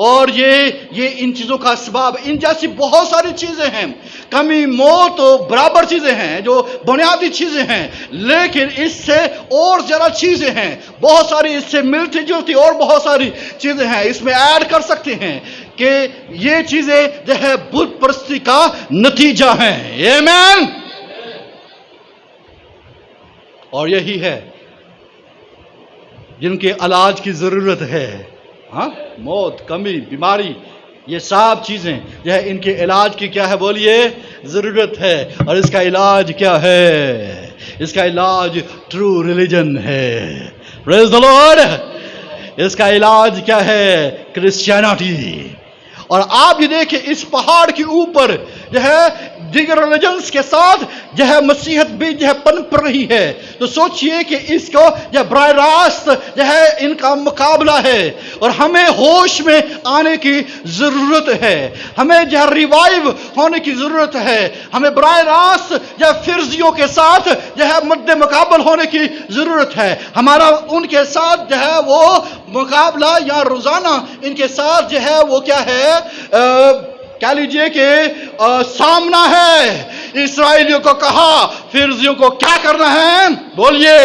اور یہ ان چیزوں کا اسباب، ان جیسی بہت ساری چیزیں ہیں۔ کمی موت برابر چیزیں ہیں جو بنیادی چیزیں ہیں، لیکن اس سے اور زیادہ چیزیں ہیں، بہت ساری اس سے ملتی جلتی اور بہت ساری چیزیں ہیں، اس میں ایڈ کر سکتے ہیں کہ یہ چیزیں جو ہے بت پرستی کا نتیجہ ہیں۔ آمین۔ اور یہی ہے جن کے علاج کی ضرورت ہے۔ ہاں، موت، کمی، بیماری، یہ سب چیزیں جو ہے ان کے علاج کی کیا ہے؟ بولیے، ضرورت ہے۔ اور اس کا علاج کیا ہے؟ اس کا علاج ٹرو ریلیجن ہے۔ پریز دی لارڈ۔ اس کا علاج کیا ہے؟ کرسچینٹی۔ اور آپ یہ دیکھیں اس پہاڑ کے اوپر جو ہے دیگر ریلیجنز کے ساتھ جو ہے مسیحیت بھی جو ہے پنپ رہی ہے، تو سوچئے کہ اس کو جو براہ راست جو ہے ان کا مقابلہ ہے، اور ہمیں ہوش میں آنے کی ضرورت ہے، ہمیں جو ہے ریوائیو ہونے کی ضرورت ہے، ہمیں براہ راست جو ہے فرضیوں کے ساتھ جو ہے مد مقابل ہونے کی ضرورت ہے۔ ہمارا ان کے ساتھ جو ہے وہ مقابلہ یا روزانہ ان کے ساتھ جو ہے وہ کیا ہے؟ کہہ لیجئے کہ سامنا ہے۔ اسرائیلیوں کو کہا فرزیوں کو کیا کرنا ہے؟ بولیے،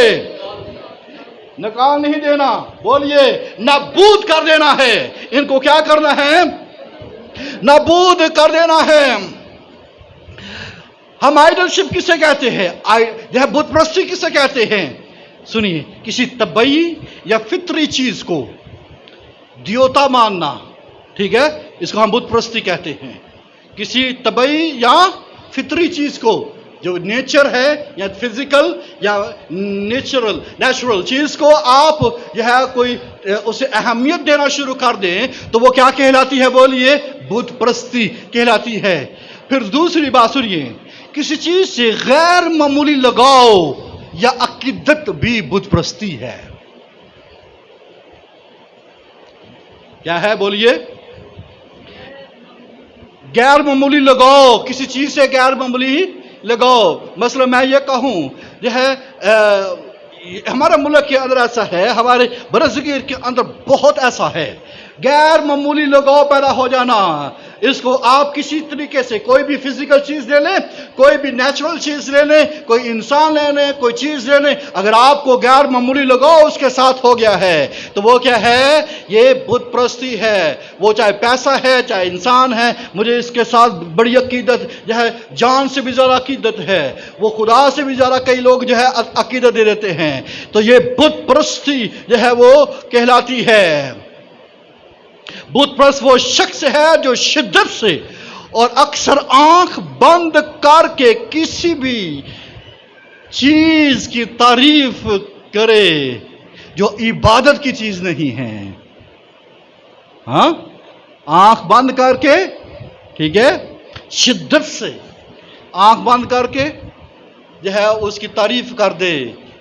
نکال نہیں دینا، بولیے نابود کر دینا ہے۔ ان کو کیا کرنا ہے؟ نابود کر دینا ہے۔ ہم آئیڈلشپ کسے کہتے ہیں؟ جو ہے بت پرستی کسے کہتے ہیں؟ سنیے، کسی طبعی یا فطری چیز کو دیوتا ماننا، ٹھیک ہے، اس کو ہم بت پرستی کہتے ہیں۔ کسی طبعی یا فطری چیز کو جو نیچر ہے یا فزیکل یا نیچرل چیز کو آپ جو ہے کوئی اسے اہمیت دینا شروع کر دیں تو وہ کیا کہلاتی ہے؟ بولیے، بت پرستی کہلاتی ہے۔ پھر دوسری بات سنیے، کسی چیز سے غیر معمولی لگاؤ یا عقیدت بھی بت پرستی ہے۔ کیا ہے؟ بولیے، غیر معمولی لگاؤ، کسی چیز سے غیر معمولی لگاؤ۔ مثلا میں یہ کہوں جو ہے ہمارے ملک کے اندر ایسا ہے، ہمارے برصغیر کے اندر بہت ایسا ہے، غیر معمولی لگاؤ پیدا ہو جانا۔ اس کو آپ کسی طریقے سے کوئی بھی فزیکل چیز لے لیں، کوئی بھی نیچرل چیز لے لیں، کوئی انسان لے لیں، کوئی چیز لے لیں، اگر آپ کو غیر معمولی لگاؤ اس کے ساتھ ہو گیا ہے تو وہ کیا ہے؟ یہ بت پرستی ہے۔ وہ چاہے پیسہ ہے چاہے انسان ہے، مجھے اس کے ساتھ بڑی عقیدت جو ہے، جان سے بھی زیادہ عقیدت ہے، وہ خدا سے بھی زیادہ کئی لوگ جو ہے عقیدت دے دیتے ہیں، تو یہ بت پرستی جو ہے وہ کہلاتی ہے۔ बुत परस्त वो शख्स है जो शिद्दत से और अक्सर आंख बंद करके किसी भी चीज की तारीफ करे जो इबादत की चीज नहीं है। हाँ, आंख बंद करके, ठीक है, शिद्दत से आंख बंद करके जो है उसकी तारीफ कर दे।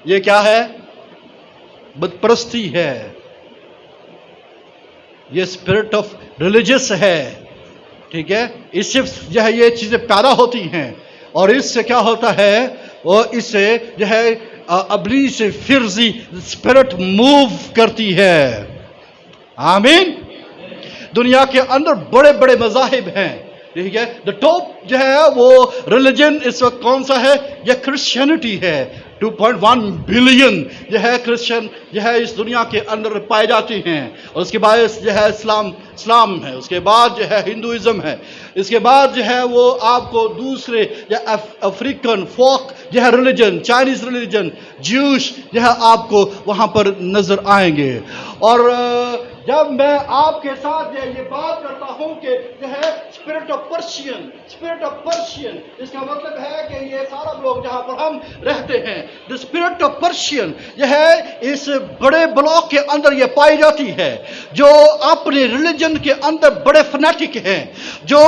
ये क्या है? बुतपरस्ती है। ये स्पिरिट ऑफ रिलीजियस है, ठीक है। इससे जो है ये चीजें पैदा होती हैं और इससे क्या होता है, वो इससे जो है अबली से फिरजी स्पिरिट मूव करती है। आमीन। दुनिया के अंदर बड़े बड़े मज़ाहिब हैं, ठीक है। द टॉप जो है वो रिलीजन इस वक्त कौन सा है? यह क्रिश्चियनिटी है। 2.1 बिलियन जो है क्रिश्चियन जो है इस दुनिया के अंदर पाए जाते हैं। और उसके बाद जो है इस्लाम है, उसके बाद जो है हिंदुइज्म है, इसके बाद जो है वो आपको दूसरे जो अफ्रीकन फोक जो है रिलीजन, चाइनीज रिलीजन, ज्यूश जो है आपको वहाँ पर नजर आएंगे। और जब मैं आपके साथ ये बात करता हूं कि जो है स्पिरिट ऑफ पर्शियन, इसका मतलब है कि ये सारा लोग जहां पर हम रहते हैं, द स्पिरिट ऑफ पर्शियन जो है इस बड़े ब्लॉक के अंदर ये पाई जाती है, जो अपने रिलीजन के अंदर बड़े फनेटिक हैं, जो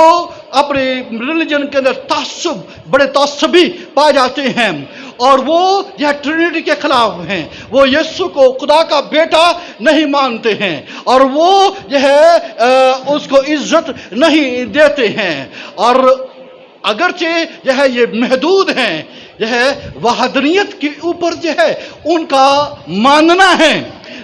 अपने रिलीजन के अंदर तासुब, बड़े तासबी पाए जाते हैं। और वो यह ट्रिनिटी के खिलाफ हैं, वो यीशु को खुदा का बेटा नहीं मानते हैं और वो जो है उसको इज्जत नहीं देते हैं। और अगरचे जो है ये महदूद हैं, जो है वहदनियत के ऊपर जो है उनका मानना है,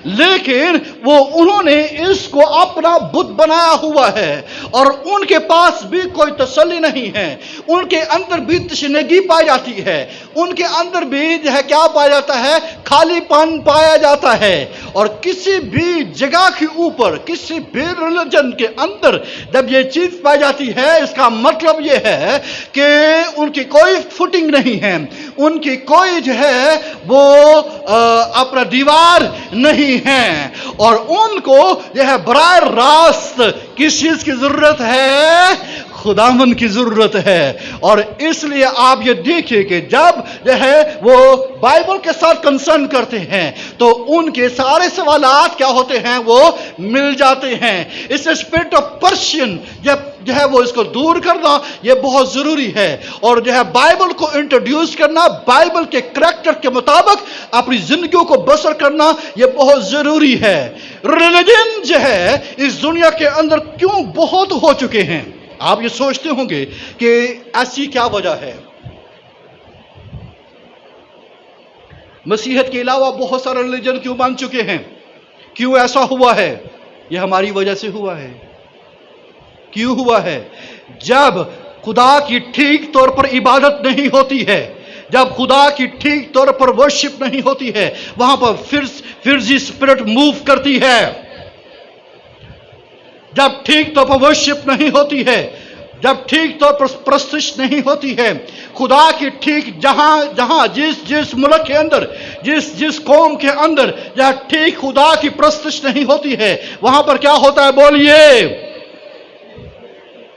लेकिन वो उन्होंने इसको अपना बुत बनाया हुआ है और उनके पास भी कोई तसल्ली नहीं है। उनके अंदर भी तशनगी पाई जाती है, उनके अंदर भी जो है क्या पाया जाता है? खालीपन पाया जाता है। और किसी भी जगह के ऊपर, किसी भी रिलीजन के अंदर जब ये चीज पाई जाती है, इसका मतलब ये है कि उनकी कोई फुटिंग नहीं है, उनकी कोई जो है वो अपना दीवार नहीं है और उनको जो है बराह रास्त किस चीज की जरूरत है? खुदावन की जरूरत है। और इसलिए आप ये देखिए कि जब जो है वो बाइबल के साथ कंसर्न करते हैं तो उनके सारे सवालात क्या होते हैं? वो मिल जाते हैं। इससे स्पिरिट ऑफ पर्शियन जो है वो इसको दूर करना ये बहुत जरूरी है और जो है बाइबल को इंट्रोड्यूस करना, बाइबल के करैक्टर के मुताबिक अपनी जिंदगियों को बसर करना ये बहुत जरूरी है। रिलीजन जो है इस दुनिया के अंदर क्यों बहुत हो चुके हैं? आप ये सोचते होंगे कि ऐसी क्या वजह है? मसीहत के अलावा बहुत सारे रिलीजन क्यों बन चुके हैं? क्यों ऐसा हुआ है? ये हमारी वजह से हुआ है। क्यों हुआ है? जब खुदा की ठीक तौर पर इबादत नहीं होती है, जब खुदा की ठीक तौर पर वर्शिप नहीं होती है, वहां पर फिरजी स्पिरिट मूव करती है। जब ठीक तौर पर वर्शिप नहीं होती है, जब ठीक तौर पर प्रस्तिश नहीं होती है, खुदा की ठीक जहां जिस मुल्क के अंदर, जिस कौम के अंदर जहां ठीक खुदा की प्रस्तिश नहीं होती है, वहां पर क्या होता है? बोलिए।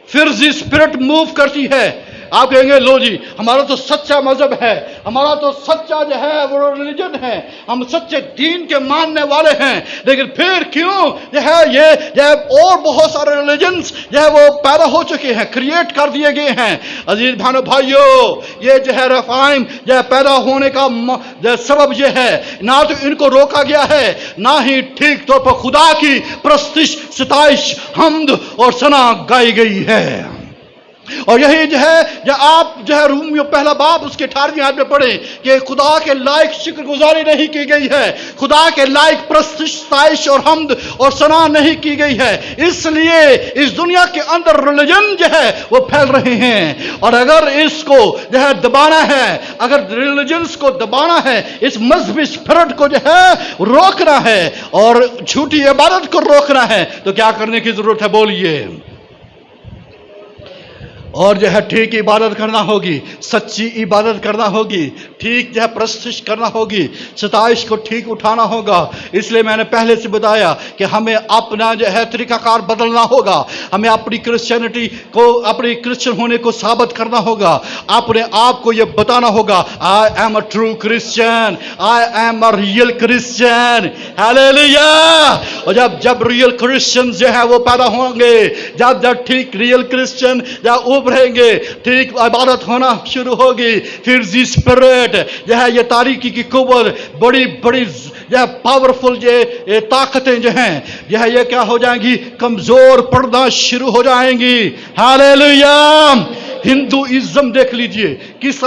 फिरजी स्पिरिट मूव करती है। आप कहेंगे लो जी हमारा तो सच्चा मजहब है, हमारा तो सच्चा जो है वो रिलीजन है, हम सच्चे दीन के मानने वाले हैं, लेकिन फिर क्यों जो है ये और बहुत सारे रिलीजन्स जो है वो पैदा हो चुके हैं, क्रिएट कर दिए गए हैं। अजीज भाइयों भाइयों, ये जो है रफाइम जो है पैदा होने का सबब ये है, ना तो इनको रोका गया है, ना ही ठीक तौर पर खुदा की प्रस्तिश, सिताइश, हम्द और सना गाई गई है। और यही जो है जब आप जो है रोमियो पहला बाब उसके 18वें आयत में पढ़े कि खुदा के लायक शुक्रगुजारी नहीं की गई है, खुदा के लायक प्रस्ताइश और हम्द और सना नहीं की गई है, इसलिए इस दुनिया के अंदर रिलीजन जो है वो फैल रहे हैं। और अगर इसको जो है दबाना है, अगर रिलीजन्स को दबाना है, इस मजहबी स्पिरिट को जो है रोकना है और झूठी इबादत को रोकना है, तो क्या करने की जरूरत है? बोलिए। और जो है ठीक इबादत करना होगी, सच्ची इबादत करना होगी, ठीक जो है प्रस्तुत करना होगी, सताइश को ठीक उठाना होगा। इसलिए मैंने पहले से बताया कि हमें अपना जो है तरीकाकार बदलना होगा, हमें अपनी क्रिश्चियनिटी को, अपने क्रिश्चियन होने को साबित करना होगा, अपने आप को ये बताना होगा, I am a true Christian, I am a real Christian. Hallelujah. और जब रियल क्रिश्चियन जो है वो पैदा होंगे, जब ठीक रियल क्रिश्चियन जब उभरेंगे, ठीक इबादत होना शुरू होगी, फिर जी स्पिरिट जो है, ये तारीकी की कुव्वत, बड़ी बड़ी जो है पावरफुल ये ताकतें जो हैं, जो है ये क्या हो जाएंगी, कमजोर पड़ना शुरू हो जाएंगी। हालेलुया। हिंदुइज्म देख लीजिए, किस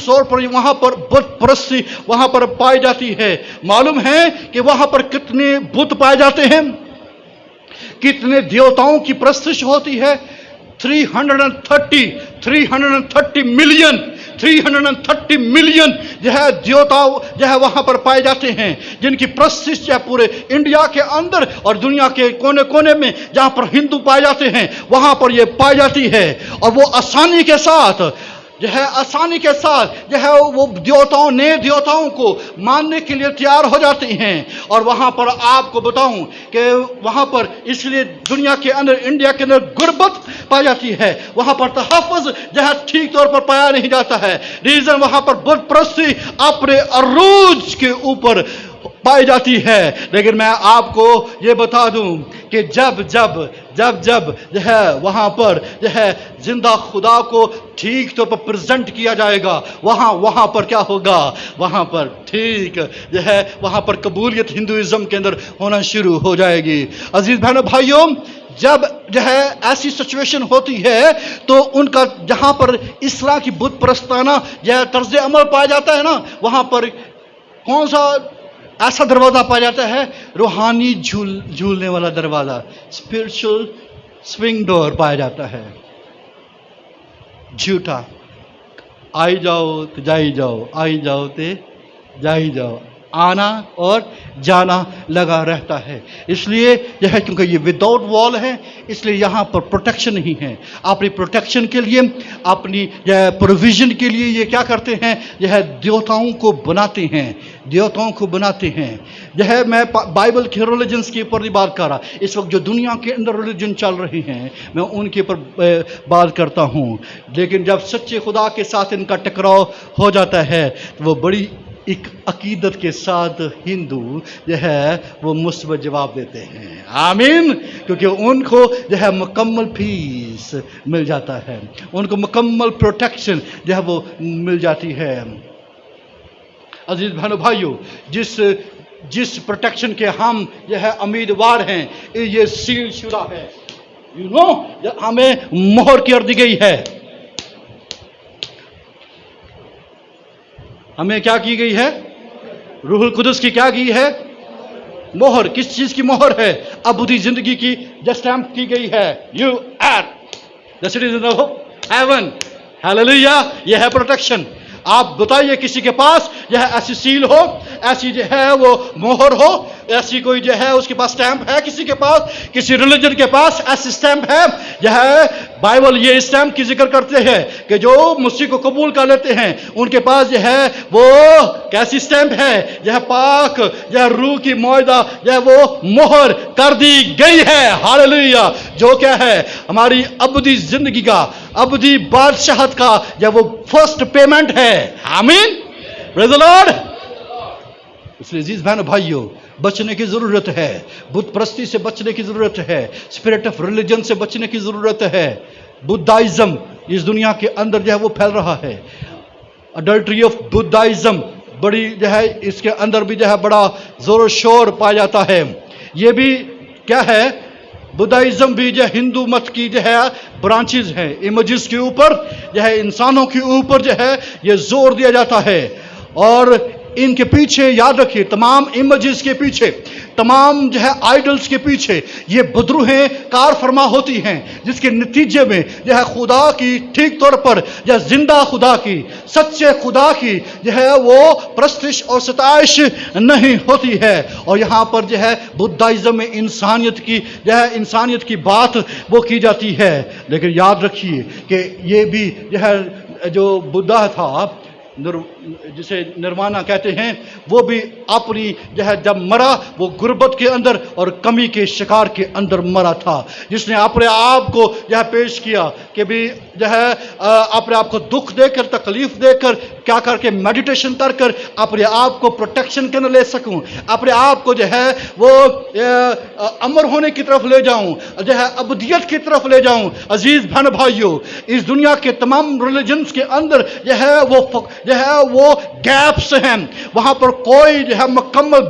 तौर पर वहां पर बुत परस्ती वहां पर पाई जाती है। मालूम है कि वहां पर कितने बुत पाए जाते हैं, कितने देवताओं की प्रस्तुति होती है। 330 मिलियन जो है देवता जो है वहां पर पाए जाते हैं, जिनकी प्रस्तुति है पूरे इंडिया के अंदर और दुनिया के कोने कोने में जहां पर हिंदू पाए जाते हैं, वहां पर ये पाई जाती है। और वो आसानी के साथ जो है वो देवताओं, नए देवताओं को मानने के लिए तैयार हो जाते हैं। और वहां पर आपको बताऊं कि वहां पर इसलिए दुनिया के अंदर, इंडिया के अंदर गुर्बत पाई जाती है, वहां पर तहफ़्फ़ुज़ जो है ठीक तौर पर पाया नहीं जाता है। रीजन वहां पर बुत परस्ती अपने अरूज के ऊपर पाई जाती है। लेकिन मैं आपको ये बता दूं कि जब जो है वहां पर जो है जिंदा खुदा को ठीक तौर पर प्रेजेंट किया जाएगा, वहां पर क्या होगा, वहां पर ठीक जो है वहां पर कबूलियत हिंदुइज्म के अंदर होना शुरू हो जाएगी। अजीज बहनों भाइयों, जब जो है ऐसी सिचुएशन होती है तो उनका जहां पर इस तरह की बुत परस्ताना जो तर्ज अमल पाया जाता है ना, वहां पर कौन सा ऐसा दरवाजा पाया जाता है, रूहानी झूलने वाला दरवाजा, स्पिरिचुअल स्विंग डोर पाया जाता है। झूठा, आई जाओ तो जाई जाओ, आई जाओ ते जाई जाओ, आना और जाना लगा रहता है। इसलिए यह है क्योंकि ये विदाउट वॉल है, इसलिए यहाँ पर प्रोटेक्शन नहीं है। अपनी प्रोटेक्शन के लिए, अपनी यह प्रोविजन के लिए ये क्या करते हैं, यह देवताओं को बनाते हैं। यह मैं बाइबल के रिलीजन्स के ऊपर नहीं बात कर रहा, इस वक्त जो दुनिया के अंदर रिलीजन चल रही हैं मैं उनके ऊपर बात करता हूँ। लेकिन जब सच्चे खुदा के साथ इनका टकराव हो जाता है तो वो बड़ी एक अकीदत के साथ हिंदू जो है वो मुस्बत जवाब देते हैं। आमीन। क्योंकि उनको जो है मुकम्मल पीस मिल जाता है, उनको मुकम्मल प्रोटेक्शन जो है वो मिल जाती है। अजीज बहनों भाइयों, जिस प्रोटेक्शन के हम जो है उम्मीदवार हैं, ये सील शुदा है, हमें मोहर कर दी गई है। हमें क्या की गई है, रूहुल कुदस की क्या की है, मोहर। किस चीज की मोहर है, अबदी जिंदगी की जो स्टैंप की गई है, you are the citizen of heaven. Hallelujah. यह है प्रोटेक्शन। आप बताइए किसी के पास यह ऐसी सील हो, ऐसी जो है वो मोहर हो, ऐसी कोई जो है उसके पास स्टैंप है, किसी के पास, किसी रिलीजन के पास ऐसी स्टैंप है? यह बाइबल ये स्टैंप की जिक्र करते हैं कि जो मसीह को कबूल कर लेते हैं उनके पास जो है वो कैसी स्टैंप है, यह पाक, यह रूह की मौजदा, यह वो मोहर कर दी गई है। हालेलुया। जो क्या है, हमारी अबदी जिंदगी का, अबदी बादशाहत का यह वो फर्स्ट पेमेंट है। आमीन। Praise the Lord. इसलिए अजीज बहनों भाइयों, बचने की जरूरत है, बुत परस्ती से बचने की जरूरत है, स्पिरिट ऑफ रिलीजन से बचने की जरूरत है। बुद्धाइज्म इस दुनिया के अंदर जो है वो फैल रहा है। अडल्ट्री ऑफ बुद्धाइज्म बड़ी जो है, इसके अंदर भी जो है बड़ा जोर शोर पाया जाता है। ये भी क्या है, बुद्धाइज्म भी जो हिंदू मत की जो है ब्रांचेज हैं, इमेजेस के ऊपर जो है, इंसानों के ऊपर जो है ये जोर दिया जाता है। और इनके पीछे याद रखिए, तमाम इमेजेस के पीछे, तमाम जो है आइडल्स के पीछे ये बदरूहें कार फरमा होती हैं, जिसके नतीजे में जो है खुदा की ठीक तौर पर या जिंदा खुदा की, सच्चे खुदा की जो है वो प्रस्तिश और सताइश नहीं होती है। और यहाँ पर जो है बुद्धाइज्म में इंसानियत की जो है इंसानियत की बात वो की जाती है। लेकिन याद रखिए कि ये भी जो है जो बुद्धा था, जिसे निर्वाणा कहते हैं, वो भी अपनी जो है जब मरा वो गुर्बत के अंदर और कमी के शिकार के अंदर मरा था, जिसने अपने आप को जो है पेश किया कि भी जो है अपने आप को दुख देकर, तकलीफ देकर, क्या करके मेडिटेशन कर कर अपने आप को प्रोटेक्शन के न ले सकूं, अपने आप को जो है वो अमर होने की तरफ ले जाऊं, जो है अबदियत की तरफ ले जाऊं। अजीज बहन भाइयों, इस दुनिया के तमाम रिलीजन्स के अंदर जो है वो गैप्स हैं, वहां पर कोई जो है मुकम्मल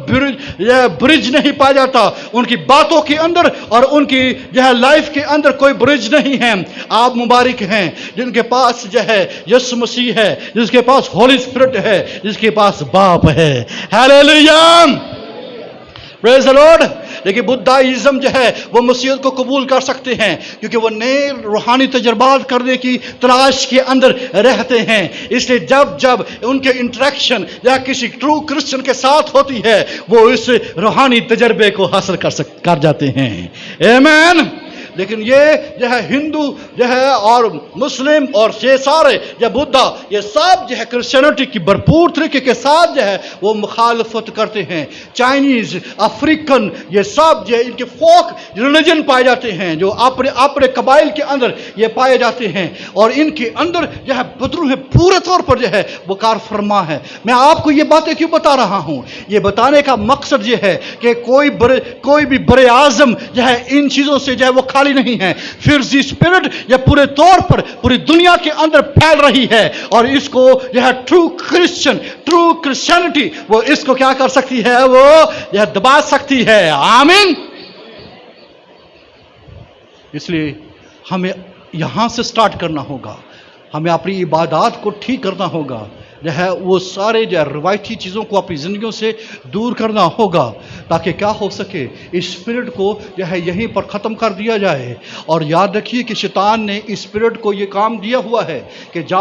ब्रिज नहीं पाया जाता। उनकी बातों के अंदर और उनकी जो है लाइफ के अंदर कोई ब्रिज नहीं है। आप मुबारक हैं जिनके पास जो है यीशु मसीह है, जिसके पास होली स्पिरिट है, जिसके पास बाप है। Hallelujah, praise the Lord. लेकिन बुद्धाइज्म जो है वो मसीहत को कबूल कर सकते हैं क्योंकि वो नए रूहानी तजर्बात करने की तलाश के अंदर रहते हैं। इसलिए जब जब उनके इंटरेक्शन या किसी ट्रू क्रिश्चियन के साथ होती है वो इस रूहानी तजर्बे को हासिल कर जाते हैं। आमीन। लेकिन ये जो है हिंदू जो है और मुस्लिम और ये सारे जो बुद्धा, ये सब जो है क्रिश्चियनिटी की भरपूर तरीके के साथ जो है वो मुखालफत करते हैं। चाइनीज, अफ्रीकन, ये सब जो है इनके फोक रिलीजन पाए जाते हैं जो अपने अपने कबाइल के अंदर ये पाए जाते हैं और इनके अंदर जो है बदरू है पूरे तौर पर जो है वो कार फरमा है। मैं आपको ये बातें क्यों बता रहा हूँ? ये बताने का मकसद ये है कि कोई भी बड़े आजम जो है इन चीज़ों से जो है वो नहीं है। फिरजी स्पिरिट यह पूरे तौर पर पूरी दुनिया के अंदर फैल रही है और इसको यह ट्रू क्रिश्चियनिटी वो इसको क्या कर सकती है, वो यह दबा सकती है। आमीन। इसलिए हमें यहां से स्टार्ट करना होगा, हमें अपनी इबादत को ठीक करना होगा, जो है वो सारे जो रिवायती चीज़ों को अपनी ज़िंदगियों से दूर करना होगा ताकि क्या हो सके, इस स्पिरिट को जो है यहीं पर ख़त्म कर दिया जाए। और याद रखिए कि शैतान ने इस स्पिरिट को ये काम दिया हुआ है कि जा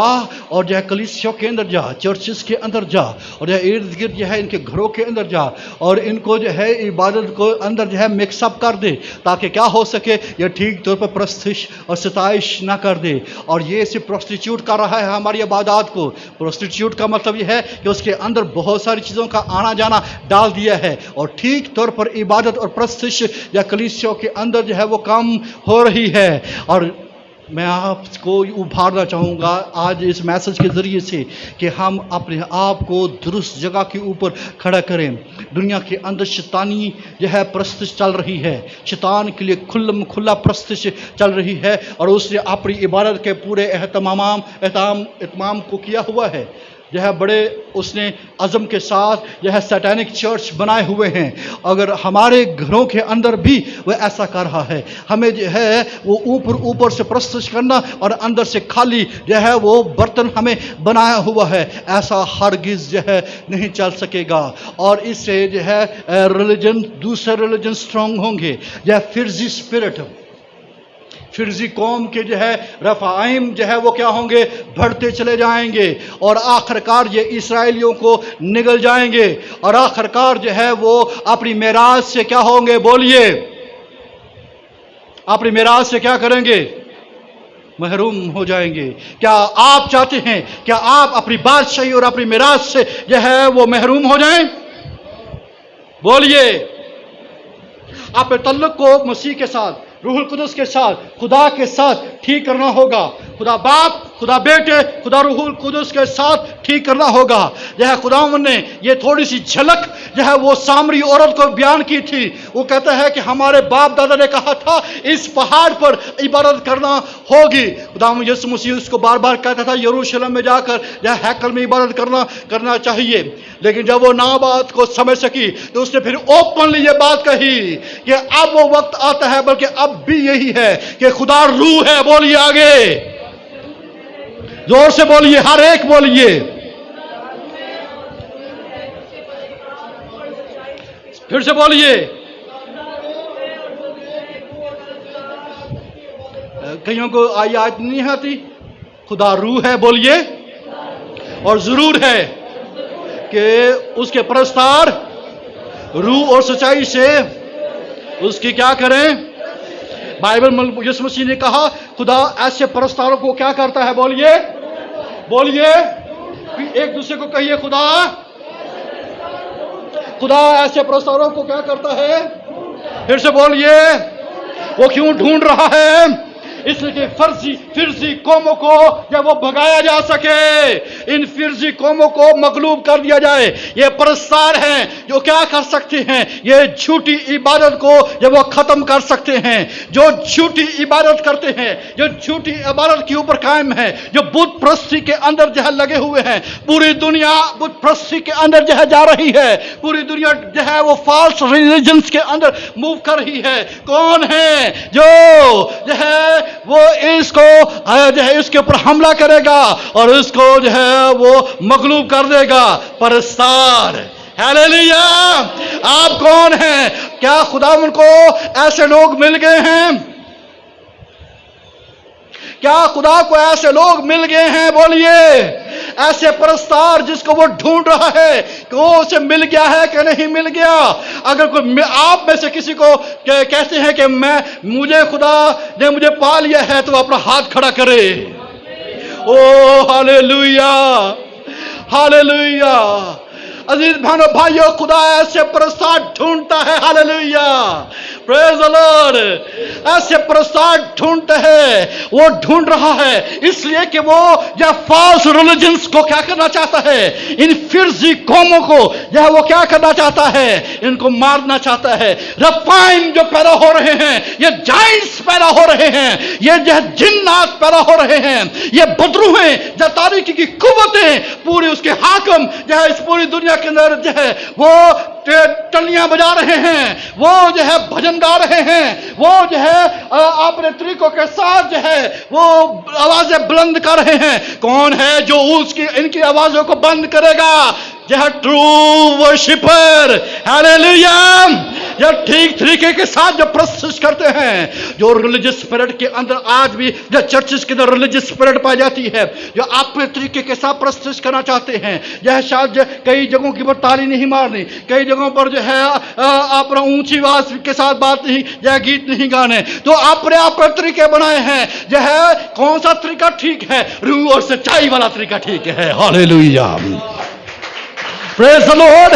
और जो है कलीसियों के अंदर जा, चर्चेस के अंदर जा और जो है इर्द गिर्द जो है इनके घरों के अंदर जा और इनको जो है इबादत को अंदर जो है मिक्सअप कर दे ताकि क्या हो सके, ये ठीक तौर पर प्रस्तिश और सताइश ना कर दे। और ये सिर्फ प्रोस्टिट्यूट कर रहा है हमारी इबादत को। प्रोस्टिट्यूट का मतलब यह है कि उसके अंदर बहुत सारी चीज़ों का आना जाना डाल दिया है और ठीक तौर पर इबादत और प्रस्तिश या कलीसियों के अंदर जो है वो काम हो रही है। और मैं आपको उभारना चाहूँगा आज इस मैसेज के ज़रिए से कि हम अपने आप को दुरुस्त जगह के ऊपर खड़ा करें। दुनिया के अंदर शैतानी जो है प्रस्तिश चल रही है, शैतान के लिए खुला प्रस्तिश चल रही है और उसने अपनी इबादत के पूरे एहतमाम को किया हुआ है। जो है बड़े उसने अज़म के साथ जो है सैटेनिक चर्च बनाए हुए हैं। अगर हमारे घरों के अंदर भी वह ऐसा कर रहा है, हमें जो है वो ऊपर से प्रस्तुत करना और अंदर से खाली जो है वो बर्तन हमें बनाया हुआ है, ऐसा हरगिज़ जो है नहीं चल सकेगा। और इससे जो है दूसरे रिलीजन स्ट्रांग होंगे। यह फिरजी स्पिरिट, फिरजी कौम के जो है रफ़ाइम जो है वो क्या होंगे, बढ़ते चले जाएंगे और आखिरकार ये इसराइलियों को निगल जाएंगे और आखिरकार जो है वो अपनी मेराज से क्या होंगे, बोलिए, अपनी मेराज से क्या करेंगे, महरूम हो जाएंगे। क्या आप चाहते हैं, क्या आप अपनी बादशाही और अपनी मेराज से जो है वो महरूम हो जाएं? बोलिए। अपने तल्लुक को मसीह के साथ, रूहुल कुदस के साथ, खुदा के साथ ठीक करना होगा। खुदा बाप, खुदा बेटे, खुदा रूहुल कुदस के साथ ठीक करना होगा। जो है खुदावंद ने ये थोड़ी सी झलक जो है वो सामरी औरत को बयान की थी। वो कहता है कि हमारे बाप दादा ने कहा था इस पहाड़ पर इबादत करना होगी। खुदावंद यीशु मसीह उसको बार बार कहता था यरूशलेम में जाकर या हैकल में इबादत करना चाहिए। लेकिन जब वो ना बात को समझ सकी तो उसने फिर ओपनली ये बात कही कि अब वो वक्त आता है, बल्कि अब भी यही है कि खुदा रूह है। बोलिए आगे, जोर से बोलिए, हर एक बोलिए। फिर से बोलिए। कईयों को आयत नहीं आती। खुदा रूह है, बोलिए। और जरूर है कि उसके परस्तार रूह और सच्चाई से उसकी क्या करें। बाइबल में यीशु मसीह ने कहा खुदा ऐसे परस्तारों को क्या करता है, बोलिए बोलिए। एक दूसरे को कहिए, खुदा ऐसे परस्तारों को क्या करता है। फिर से बोलिए। वो क्यों ढूंढ रहा है? इसलिए कि फिरजी कौमों को जब वो भगाया जा सके, इन फिरजी कौमों को मगलूब कर दिया जाए। ये परस्तार हैं जो क्या कर सकते हैं, ये झूठी इबादत को जब वो खत्म कर सकते हैं। जो झूठी इबादत करते हैं, जो झूठी इबादत के ऊपर कायम है, जो बुत प्रस्ती के अंदर जो है लगे हुए हैं। पूरी दुनिया बुत प्रस्ती के अंदर जो है जा रही है। पूरी दुनिया जो है वो फॉल्स रिलीजन्स के अंदर मूव कर रही है। कौन है जो है वो इसको जो है इसके ऊपर हमला करेगा और इसको जो है वो मगलूब कर देगा? परस्तार। हालेलुया। आप कौन हैं? क्या खुदावंद को ऐसे लोग मिल गए हैं? क्या खुदा को ऐसे लोग मिल गए हैं? बोलिए। ऐसे परस्तार जिसको वो ढूंढ रहा है कि वो उसे मिल गया है कि नहीं मिल गया। अगर कोई आप में से किसी को कहते हैं कि मुझे खुदा ने मुझे पा लिया है, तो अपना हाथ खड़ा करे। ओ हालेलुया, हालेलुया। अजीज बहनों भाइयों, खुदा ऐसे परस्तार ढूंढता है। Hallelujah, praise the Lord. ऐसे परस्तार ढूंढता है, वो ढूंढ रहा है इसलिए कि वो यह फॉल्स रिलीजन्स को क्या करना चाहता है, इन फिरजी कौमों को यह वो क्या करना चाहता है, इनको मारना चाहता है। रफाइम जो पैदा हो रहे हैं, ये जाइंट्स पैदा हो रहे हैं, ये जो जिन्नात पैदा हो रहे हैं, ये बदरूहें जो तारीकी की कुव्वतें पूरी उसके हाकम जो है इस पूरी दुनिया के अंदर जो है वो टलियां बजा रहे हैं, वो जो है भजन गा रहे हैं, वो जो है अपने तरीकों के साथ जो है वो आवाजें बुलंद कर रहे हैं। कौन है जो उसकी इनकी आवाजों को बंद करेगा? यह ट्रू वर्शिपर। हालेलुया। यह ठीक तरीके के साथ जो प्रस्तुत करते हैं, जो रिलीजियस स्पिरिट के अंदर आज भी जो चर्चेस के अंदर रिलीजियस स्पिरिट पाई जाती है, जो अपने तरीके के साथ प्रस्तुत करना चाहते हैं। यह शायद कई जगहों की पर ताली नहीं मारनी, कई जगहों पर जो है अपना ऊंची आवाज के साथ बात नहीं या गीत नहीं गाने, तो अपने तरीके बनाए हैं। जो है कौन सा तरीका ठीक है? रूह और सच्चाई वाला तरीका ठीक है। Hallelujah, praise the Lord.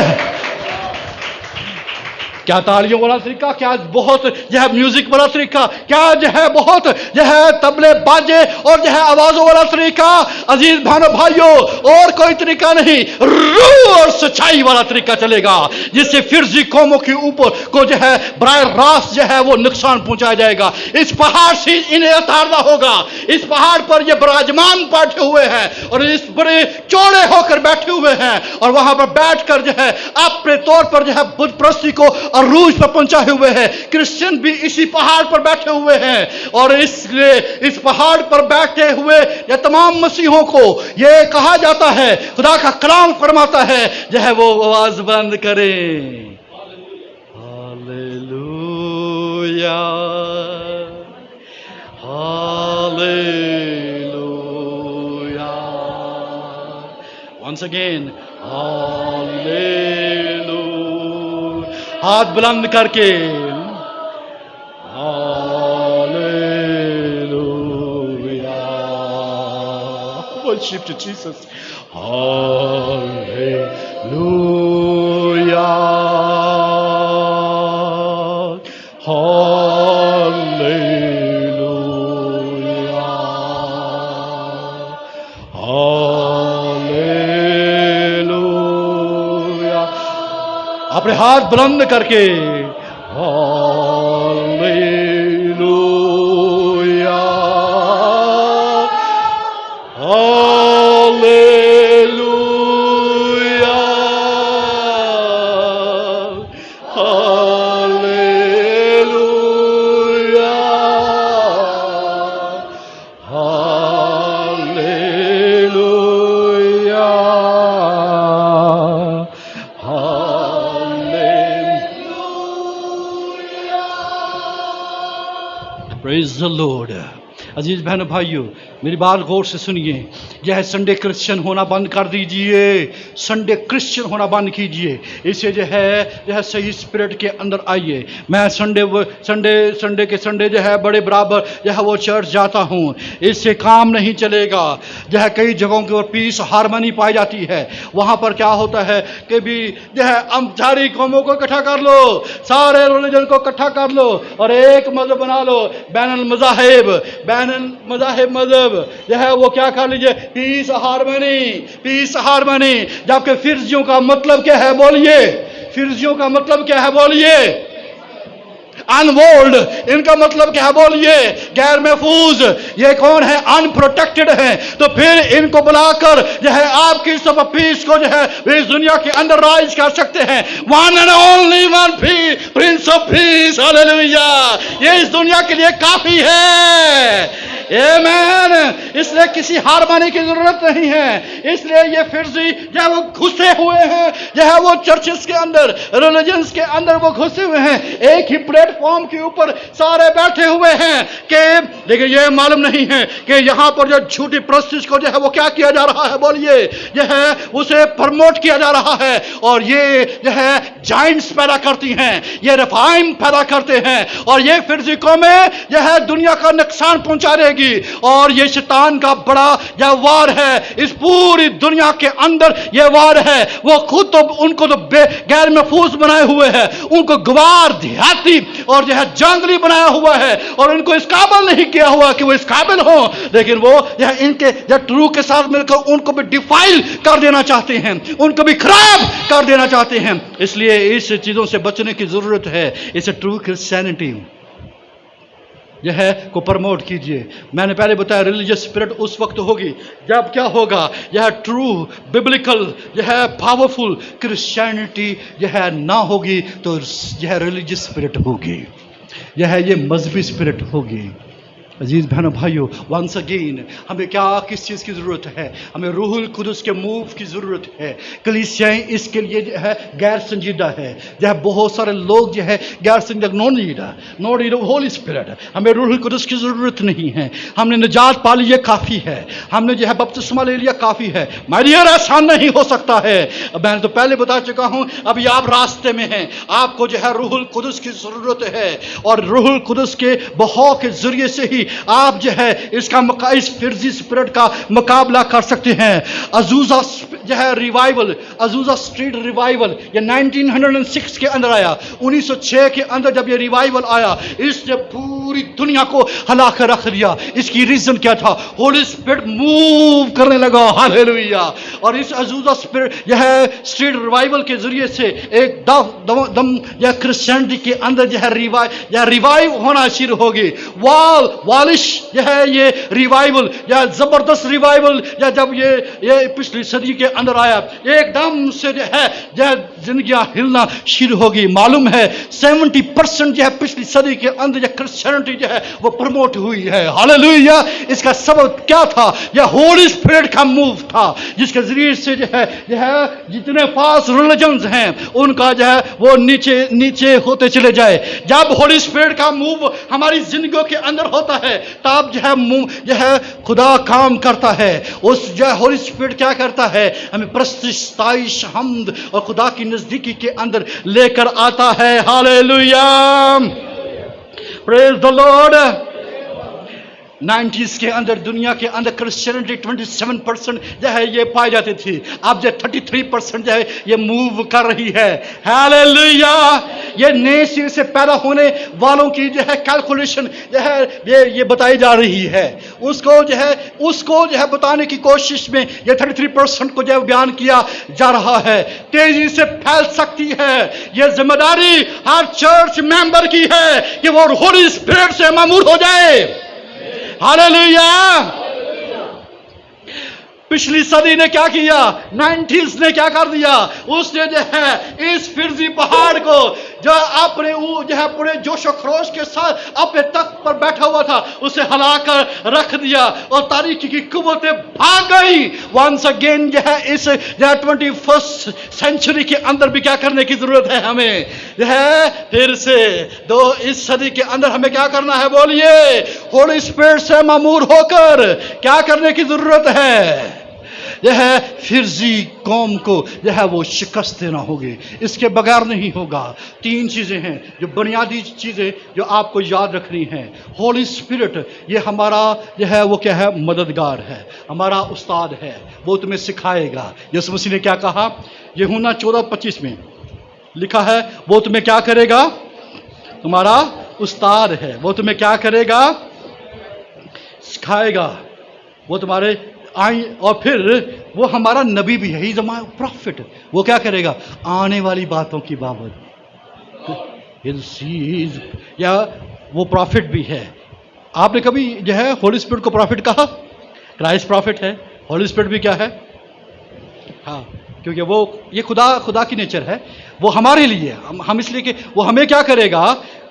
क्या तालियों वाला तरीका? क्या बहुत जो है म्यूजिक वाला तरीका? क्या जो है बहुत जो है तबले बाजे और जो है आवाजों वाला तरीका? अजीज भाइयों भाइयों, और कोई तरीका नहीं, रूह और सच्चाई वाला तरीका चलेगा, जिससे फिरजी कौमों के ऊपर को जो है बराह रास्त जो है वो नुकसान पहुंचाया जाएगा। इस पहाड़ से इन्हें उतारना होगा। इस पहाड़ पर ये विराजमान बैठे हुए हैं और इस बड़े चौड़े होकर बैठे हुए हैं, और वहां पर बैठकर जो है अपने तौर पर जो है बुत प्रस्ती को और रूज पर पहुंचाए हुए हैं। क्रिश्चियन भी इसी पहाड़ पर बैठे हुए हैं, और इसलिए इस पहाड़ पर बैठे हुए ये तमाम मसीहों को ये कहा जाता है, खुदा का कलाम फरमाता है जो है वो आवाज बंद करें। Hallelujah, hallelujah. Once again, hallelujah. हाथ बुलंद करके, hallelujah. Worship to Jesus. Hallelujah, hallelujah, hallelujah. अपने हाथ बुलंद करके, hallelujah, hallelujah, hallelujah, hallelujah, the Lord. अजीज बहनों भाइयों, मेरी बात गौर से सुनिए। यह संडे क्रिश्चियन होना बंद कर दीजिए, संडे क्रिश्चियन होना बंद कीजिए। इसे जो है सही स्पिरिट के अंदर आइए। मैं संडे के संडे जो है बड़े बराबर जो है वो चर्च जाता हूँ, इससे काम नहीं चलेगा। जो है कई जगहों के ऊपर पीस हारमोनी पाई जाती है। वहाँ पर क्या होता है कि भी जो है हम सारी कौमों को इकट्ठा कर लो, सारे रिलीजन को इकट्ठा कर लो और एक मजहब बना लो, बैनुल मजहब जो है वो क्या कर लीजिए, पीस हारमोनी। जबकि फिरजियों का मतलब क्या है बोलिए, फिरजियों का मतलब क्या है बोलिए, अनवोल्ड। इनका मतलब क्या है बोलिए, गैर महफूज। ये कौन है, अनप्रोटेक्टेड है। तो फिर इनको बुलाकर जो है आपकी सब पीस को जो है इस दुनिया के अंदर राइज कर सकते हैं। One and only one Prince of peace, hallelujah. ये इस दुनिया के लिए काफी है। आमेन। इसलिए किसी हारमानी की जरूरत नहीं है। इसलिए ये फिरजी जो है वो घुसे हुए हैं, जो है वो चर्चेस के अंदर, रिलीजन्स के अंदर वो घुसे हुए हैं। एक ही प्लेटफॉर्म के ऊपर सारे बैठे हुए हैं कि लेकिन ये मालूम नहीं है कि यहाँ पर जो झूठी प्रस्तिश को जो है वो क्या किया जा रहा है बोलिए, जो है उसे प्रमोट किया जा रहा है। और ये जो है जाइंट्स पैदा करती हैं, ये रिफाइन पैदा करते हैं और ये फिरजी कौमें जो है दुनिया का नुकसान पहुंचा देगी। और ये शैतान का बड़ा यह वार है, इस पूरी दुनिया के अंदर यह वार है। वो खुद तो उनको तो गैर महफूज बनाए हुए है, उनको गवार देहाती और जो है जंगली बनाया हुआ है और उनको इस काबिल नहीं किया हुआ कि वो इस काबिल हो। लेकिन वो यह इनके ट्रू के साथ मिलकर उनको भी डिफाइल कर देना चाहते हैं, उनको भी खराब कर देना चाहते हैं। इसलिए इस चीजों से बचने की जरूरत है। इसे ट्रू क्रिश्चियनिटी यह है को प्रमोट कीजिए। मैंने पहले बताया रिलीजियस स्पिरिट उस वक्त होगी जब क्या होगा, यह ट्रू बिब्लिकल यह पावरफुल क्रिश्चियनिटी यह ना होगी तो यह रिलीजियस स्पिरिट होगी, यह ये मजहबी स्पिरिट होगी। अजीज बहनों भाइयों, वंस अगेन हमें क्या किस चीज़ की ज़रूरत है, हमें रूहुल कुदस के मूव की ज़रूरत है। कलीसियाएं इसके लिए जो है गैर संजीदा है, जो है बहुत सारे लोग जो है गैर संजीदा, नो नीड होली स्पिरिट। हमें रूहुल कुदस की ज़रूरत नहीं है। हमने निजात पा ली, काफ़ी है। हमने जो है बपतिस्मा ले लिया, काफ़ी है। माय डियर, ऐसा नहीं हो सकता है। मैंने तो पहले बता चुका हूँ, अभी आप रास्ते में हैं, आपको जो है रूहुल कुदस की ज़रूरत है और रूहुल कुदस के बहाव के ज़रिए से ही आप जो है इस फिरजी स्पिरिट का मुकाबला कर सकते हैं। अजूजा जो है रिवाइवल, अजूजा स्ट्रीट रिवाइवल, ये 1906 के अंदर आया। 1906 के अंदर जब ये रिवाइवल आया, इसने पूरी दुनिया को हिला कर रख दिया। इसकी रीजन क्या था, होली स्पिरिट मूव करने लगा, हालेलुया। और इस अजूजा स्पिरिट यह स्ट्रीट रिवाइवल के जरिए से एक दम यह क्रिश्चियनिटी के अंदर जो है रिवाइव होना शुरू होगी। वालिश यह है ये रिवाइवल या जबरदस्त रिवाइवल, या जब ये पिछली सदी के अंदर आया, एकदम से जो है जिंदगियां हिलना शुरू होगी। मालूम है 70% जो है पिछली सदी के अंदर यह क्रिश्चियनिटी जो है वो प्रमोट हुई है, हालेलुया। इसका सबब क्या था, यह होली स्पिरिट का मूव था, जिसके जरिए से जो है जितने फाल्स रिलीजन्स हैं उनका जो है वो नीचे होते चले जाए। जब होली स्पिरिट का मूव हमारी जिंदगियों के अंदर होता है तब जो है खुदा काम करता है। उस जो होली स्पिरिट क्या करता है, हमें प्रस्तुति, स्ताइश, हम्द और खुदा की नजदीकी के अंदर लेकर आता है, hallelujah, praise the Lord. 90s के अंदर दुनिया के अंदर क्रिश्चियनिटी 27% जो है ये पाई जाती थी। अब जो 33% जो है ये मूव कर रही है, हालेलुया। ये नए सिरे से पैदा होने वालों की जो है कैलकुलेशन जो है ये बताई जा रही है। उसको जो है बताने की कोशिश में ये 33% को जो है बयान किया जा रहा है। तेजी से फैल सकती है। ये जिम्मेदारी हर चर्च मेंबर की है कि वो होली स्पिरिट से मामूर हो जाए, हालेलुया। पिछली सदी ने क्या किया, 90s ने क्या कर दिया, उसने जो है इस फिरजी पहाड़ को जो अपने वो जो है पूरे जोश और खरोश के साथ अपने तख्त पर बैठा हुआ था, उसे हिलाकर रख दिया और तारीकी की कुव्वतें भाग गई। वंस अगेन जो है इस 21st सेंचुरी के अंदर भी क्या करने की जरूरत है हमें, जो है फिर से इस सदी के अंदर हमें क्या करना है, बोलिए, होली स्पिरिट से मामूर होकर क्या करने की जरूरत है, यह है फिरजी कौम को जो है वो शिकस्त देना होगी। इसके बगैर नहीं होगा। 3 चीजें हैं जो बुनियादी चीजें जो आपको याद रखनी है। होली स्पिरिट ये हमारा जो है वो क्या है, मददगार है, हमारा उस्ताद है, वो तुम्हें सिखाएगा। यीशु मसीह ने क्या कहा, यूहन्ना 14:25 में लिखा है, वो तुम्हें क्या करेगा, तुम्हारा उस्ताद है, वो तुम्हें क्या करेगा, सिखाएगा, वो तुम्हारे आई, और फिर वो हमारा नबी भी है, ही इज माय प्रॉफिट। वो क्या करेगा, आने वाली बातों की बाबत, या वो प्रॉफिट भी है। आपने कभी जो है होली स्पिरिट को प्रॉफिट कहा? क्राइस्ट प्रॉफिट है, होली स्पिरिट भी क्या है, हाँ, क्योंकि वो ये खुदा की नेचर है, वो हमारे लिए, हम इसलिए कि वो हमें क्या करेगा,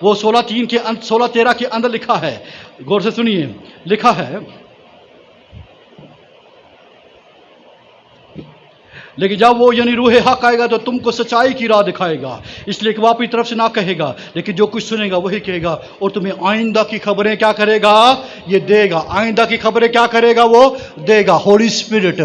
वो 16:13 के अंदर लिखा है, गौर से सुनिए, लिखा है, लेकिन जब वो यानी रूह हक आएगा तो तुमको सच्चाई की राह दिखाएगा, इसलिए कि वो अपनी तरफ से ना कहेगा, लेकिन जो कुछ सुनेगा वही कहेगा, और तुम्हें आइंदा की खबरें क्या करेगा, ये देगा। आइंदा की खबरें क्या करेगा, वो देगा। होली स्पिरिट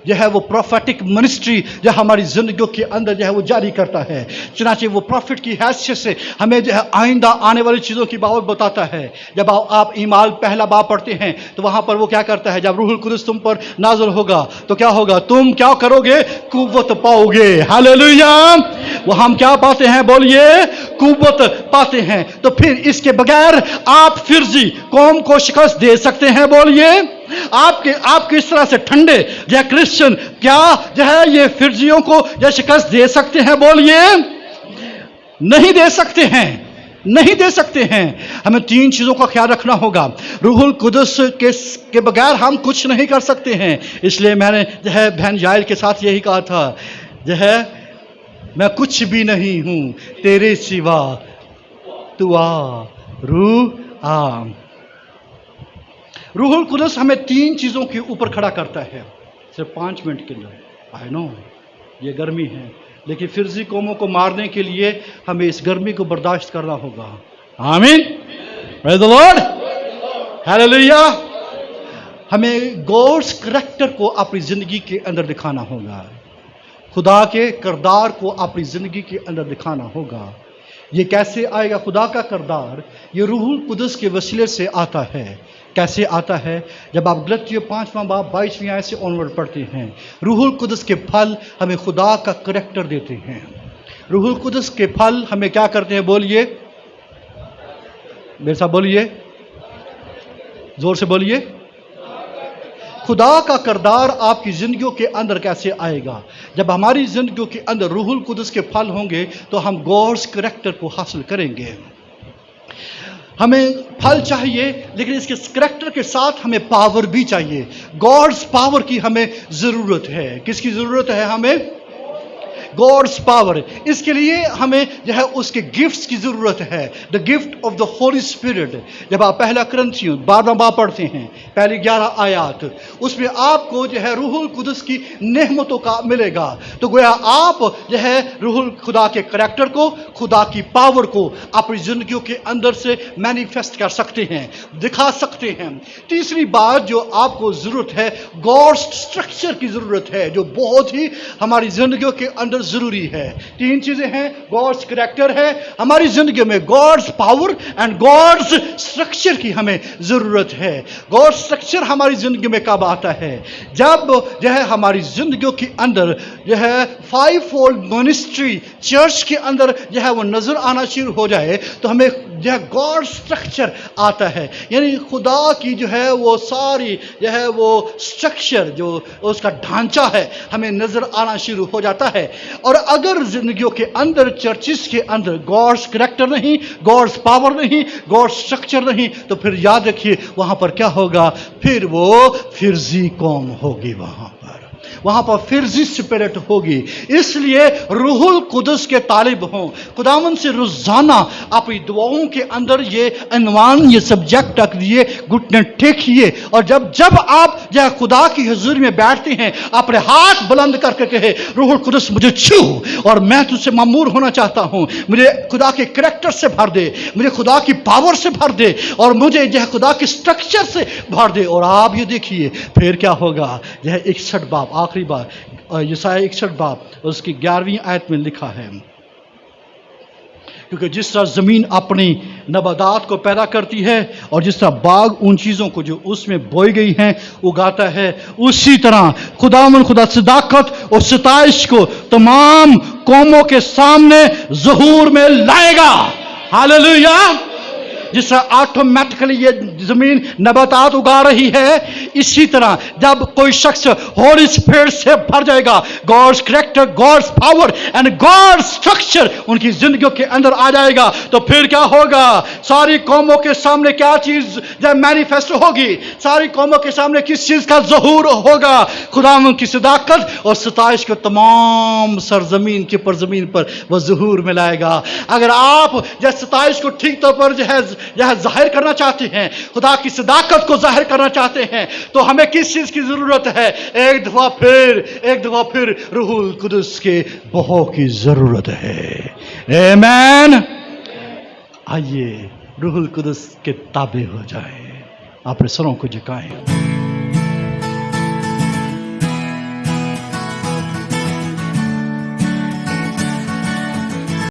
जो है वो प्रोफेटिक मिनिस्ट्री जो हमारी जिंदगियों के अंदर जो है वो जारी करता है। चुनाचे वो प्रॉफिट की हैसियत से हमें जो है आइंदा आने वाली चीज़ों की बाबत बताता है। जब आप ईमाल पहला बाब पढ़ते हैं तो वहाँ पर वो क्या करता है, जब रूहुल कुदस तुम पर नाज़िल होगा तो क्या होगा, तुम क्या करोगे, कुव्वत पाओगे। हालेलुया। वो हम क्या पाते हैं, बोलिए, कुव्वत पाते हैं। तो फिर इसके बगैर आप फिरजी कौम को शिकस्त दे सकते हैं, बोलिए। आप किस तरह से ठंडे या क्रिश्चियन क्या जो है ये फिरजियों को या शिकस्त दे सकते हैं, बोलिए। नहीं दे सकते हैं, नहीं दे सकते हैं। हमें 3 चीजों का ख्याल रखना होगा। रूहुल कुदस के बगैर हम कुछ नहीं कर सकते हैं। इसलिए मैंने जो है बहन याइल के साथ यही कहा था, जो है मैं कुछ भी नहीं हूं तेरे सिवा, तू आ रूह आ। रूहुल कुदस हमें 3 चीज़ों के ऊपर खड़ा करता है सिर्फ 5 मिनट के अंदर। आई नो ये गर्मी है, लेकिन फिरजी कौमों को मारने के लिए हमें इस गर्मी को बर्दाश्त करना होगा। आमीन, प्रेज़ द लॉर्ड, हालेलुया। हमें गॉड्स करैक्टर को अपनी जिंदगी के अंदर दिखाना होगा, खुदा के किरदार को अपनी जिंदगी के अंदर दिखाना होगा। ये कैसे आएगा खुदा का किरदार? ये रूहुल कुदस के वसीले से आता है। कैसे आता है? जब आप गलतियों 5वां बाब 22वीं आयत से ऑनवर्ड पढ़ते हैं, रूहुल कुदस के फल हमें खुदा का करैक्टर देते हैं। रूहुल कुदस के फल हमें क्या करते हैं, बोलिए, मेरे साथ बोलिए, जोर से बोलिए। खुदा का किरदार आपकी जिंदगियों के अंदर कैसे आएगा? जब हमारी जिंदगियों के अंदर रूहुल कुदस के फल होंगे तो हम गॉड्स करैक्टर को हासिल करेंगे। हमें फल चाहिए, लेकिन इसके करैक्टर के साथ हमें पावर भी चाहिए। गॉड्स पावर की हमें जरूरत है। किसकी जरूरत है? हमें गॉड्स पावर। इसके लिए हमें जो है उसके गिफ्ट्स की जरूरत है, the gift of the Holi spirit. जब आप 1 कुरिन्थियों 12वां बाब पढ़ते हैं, पहली 11 आयत, उसमें आपको जो है रूहुल कुदस की नेमतों का मिलेगा। तो गोया आप जो है रूहुल खुदा के करैक्टर को, खुदा की पावर को अपनी जिंदगियों के अंदर से मैनिफेस्ट कर सकते हैं, दिखा सकते हैं। तीसरी बात जो आपको जरूरत है, गॉड्स स्ट्रक्चर की जरूरत है, जो बहुत ही हमारी जिंदगियों के अंदर जरूरी है। 3 चीजें हैं, गॉड्स करैक्टर है हमारी जिंदगी में, God's power and God's structure की हमें जरूरत है। गॉड्स स्ट्रक्चर हमारी जिंदगी में कब आता है? जब जो है हमारी जिंदगियों के अंदर जो है 5-fold मिनिस्ट्री चर्च के अंदर जो है वो नजर आना शुरू हो जाए, तो हमें जो है गॉड स्ट्रक्चर आता है। यानी खुदा की जो है वो सारी जो है वो स्ट्रक्चर, जो उसका ढांचा है, हमें नजर आना शुरू हो जाता है। और अगर जिंदगियों के अंदर, चर्चिस के अंदर गॉड्स करैक्टर नहीं, गॉड्स पावर नहीं, गॉड्स स्ट्रक्चर नहीं, तो फिर याद रखिए वहां पर क्या होगा? फिर वो फिरजी कौम होगी वहां पर। वहाँ पर फिरजी स्पिरिट होगी। इसलिए रूहुल कुदस के तालिब हों। खुदावन से रोज़ाना अपनी दुआओं के अंदर ये अनवान, ये सब्जेक्ट रख दिए, घुटने टेकिए, और जब जब आप जो खुदा की हजूरी में बैठते हैं, अपने हाथ बुलंद करके कहे, रूहुल कुदस मुझे छू, और मैं तुझसे मामूर होना चाहता हूँ। मुझे खुदा के करैक्टर से भर दे, मुझे खुदा की पावर से भर दे, और मुझे जो खुदा के स्ट्रक्चर से भर दे। और आप ये देखिए फिर क्या होगा। यह 61 बाब, आखिरी बार यशायाह 61 बाब उसकी 11वीं आयत में लिखा है, क्योंकि जिस तरह ज़मीन अपनी नबातात को पैदा करती है और जिस तरह बाग उन चीज़ों को जो उसमें बोई गई हैं उगाता है, उसी तरह खुदा सदाकत और सताइश को तमाम कौमों के सामने ज़हूर में लाएगा। हालेलुया। जिस तरह ऑटोमेटिकली ये ज़मीन नबातात उगा रही है, इसी तरह जब कोई शख्स होली स्पिरिट से भर जाएगा, God's character, God's power and God's structure उनकी जिंदगियों के अंदर आ जाएगा, तो फिर क्या होगा? सारी कौमों के सामने क्या चीज जब मैनिफेस्ट होगी? सारी कौमों के सामने किस चीज का ज़हूर होगा? खुदावंद की सदाकत और सताइश को तमाम सरजमीन की परजमीन पर वह ज़हूर में लाएगा। अगर आप जब सताइश को ठीक तौर पर जो है जाहिर करना चाहते हैं, खुदा की सदाकत को जाहिर करना चाहते हैं, तो हमें किस चीज की जरूरत है? एक दफा फिर रूहुल कुदस के बहो की जरूरत है। आमीन। आइए रूहुल कुदस के ताबे हो जाए। अपने सरों को झुकाएं।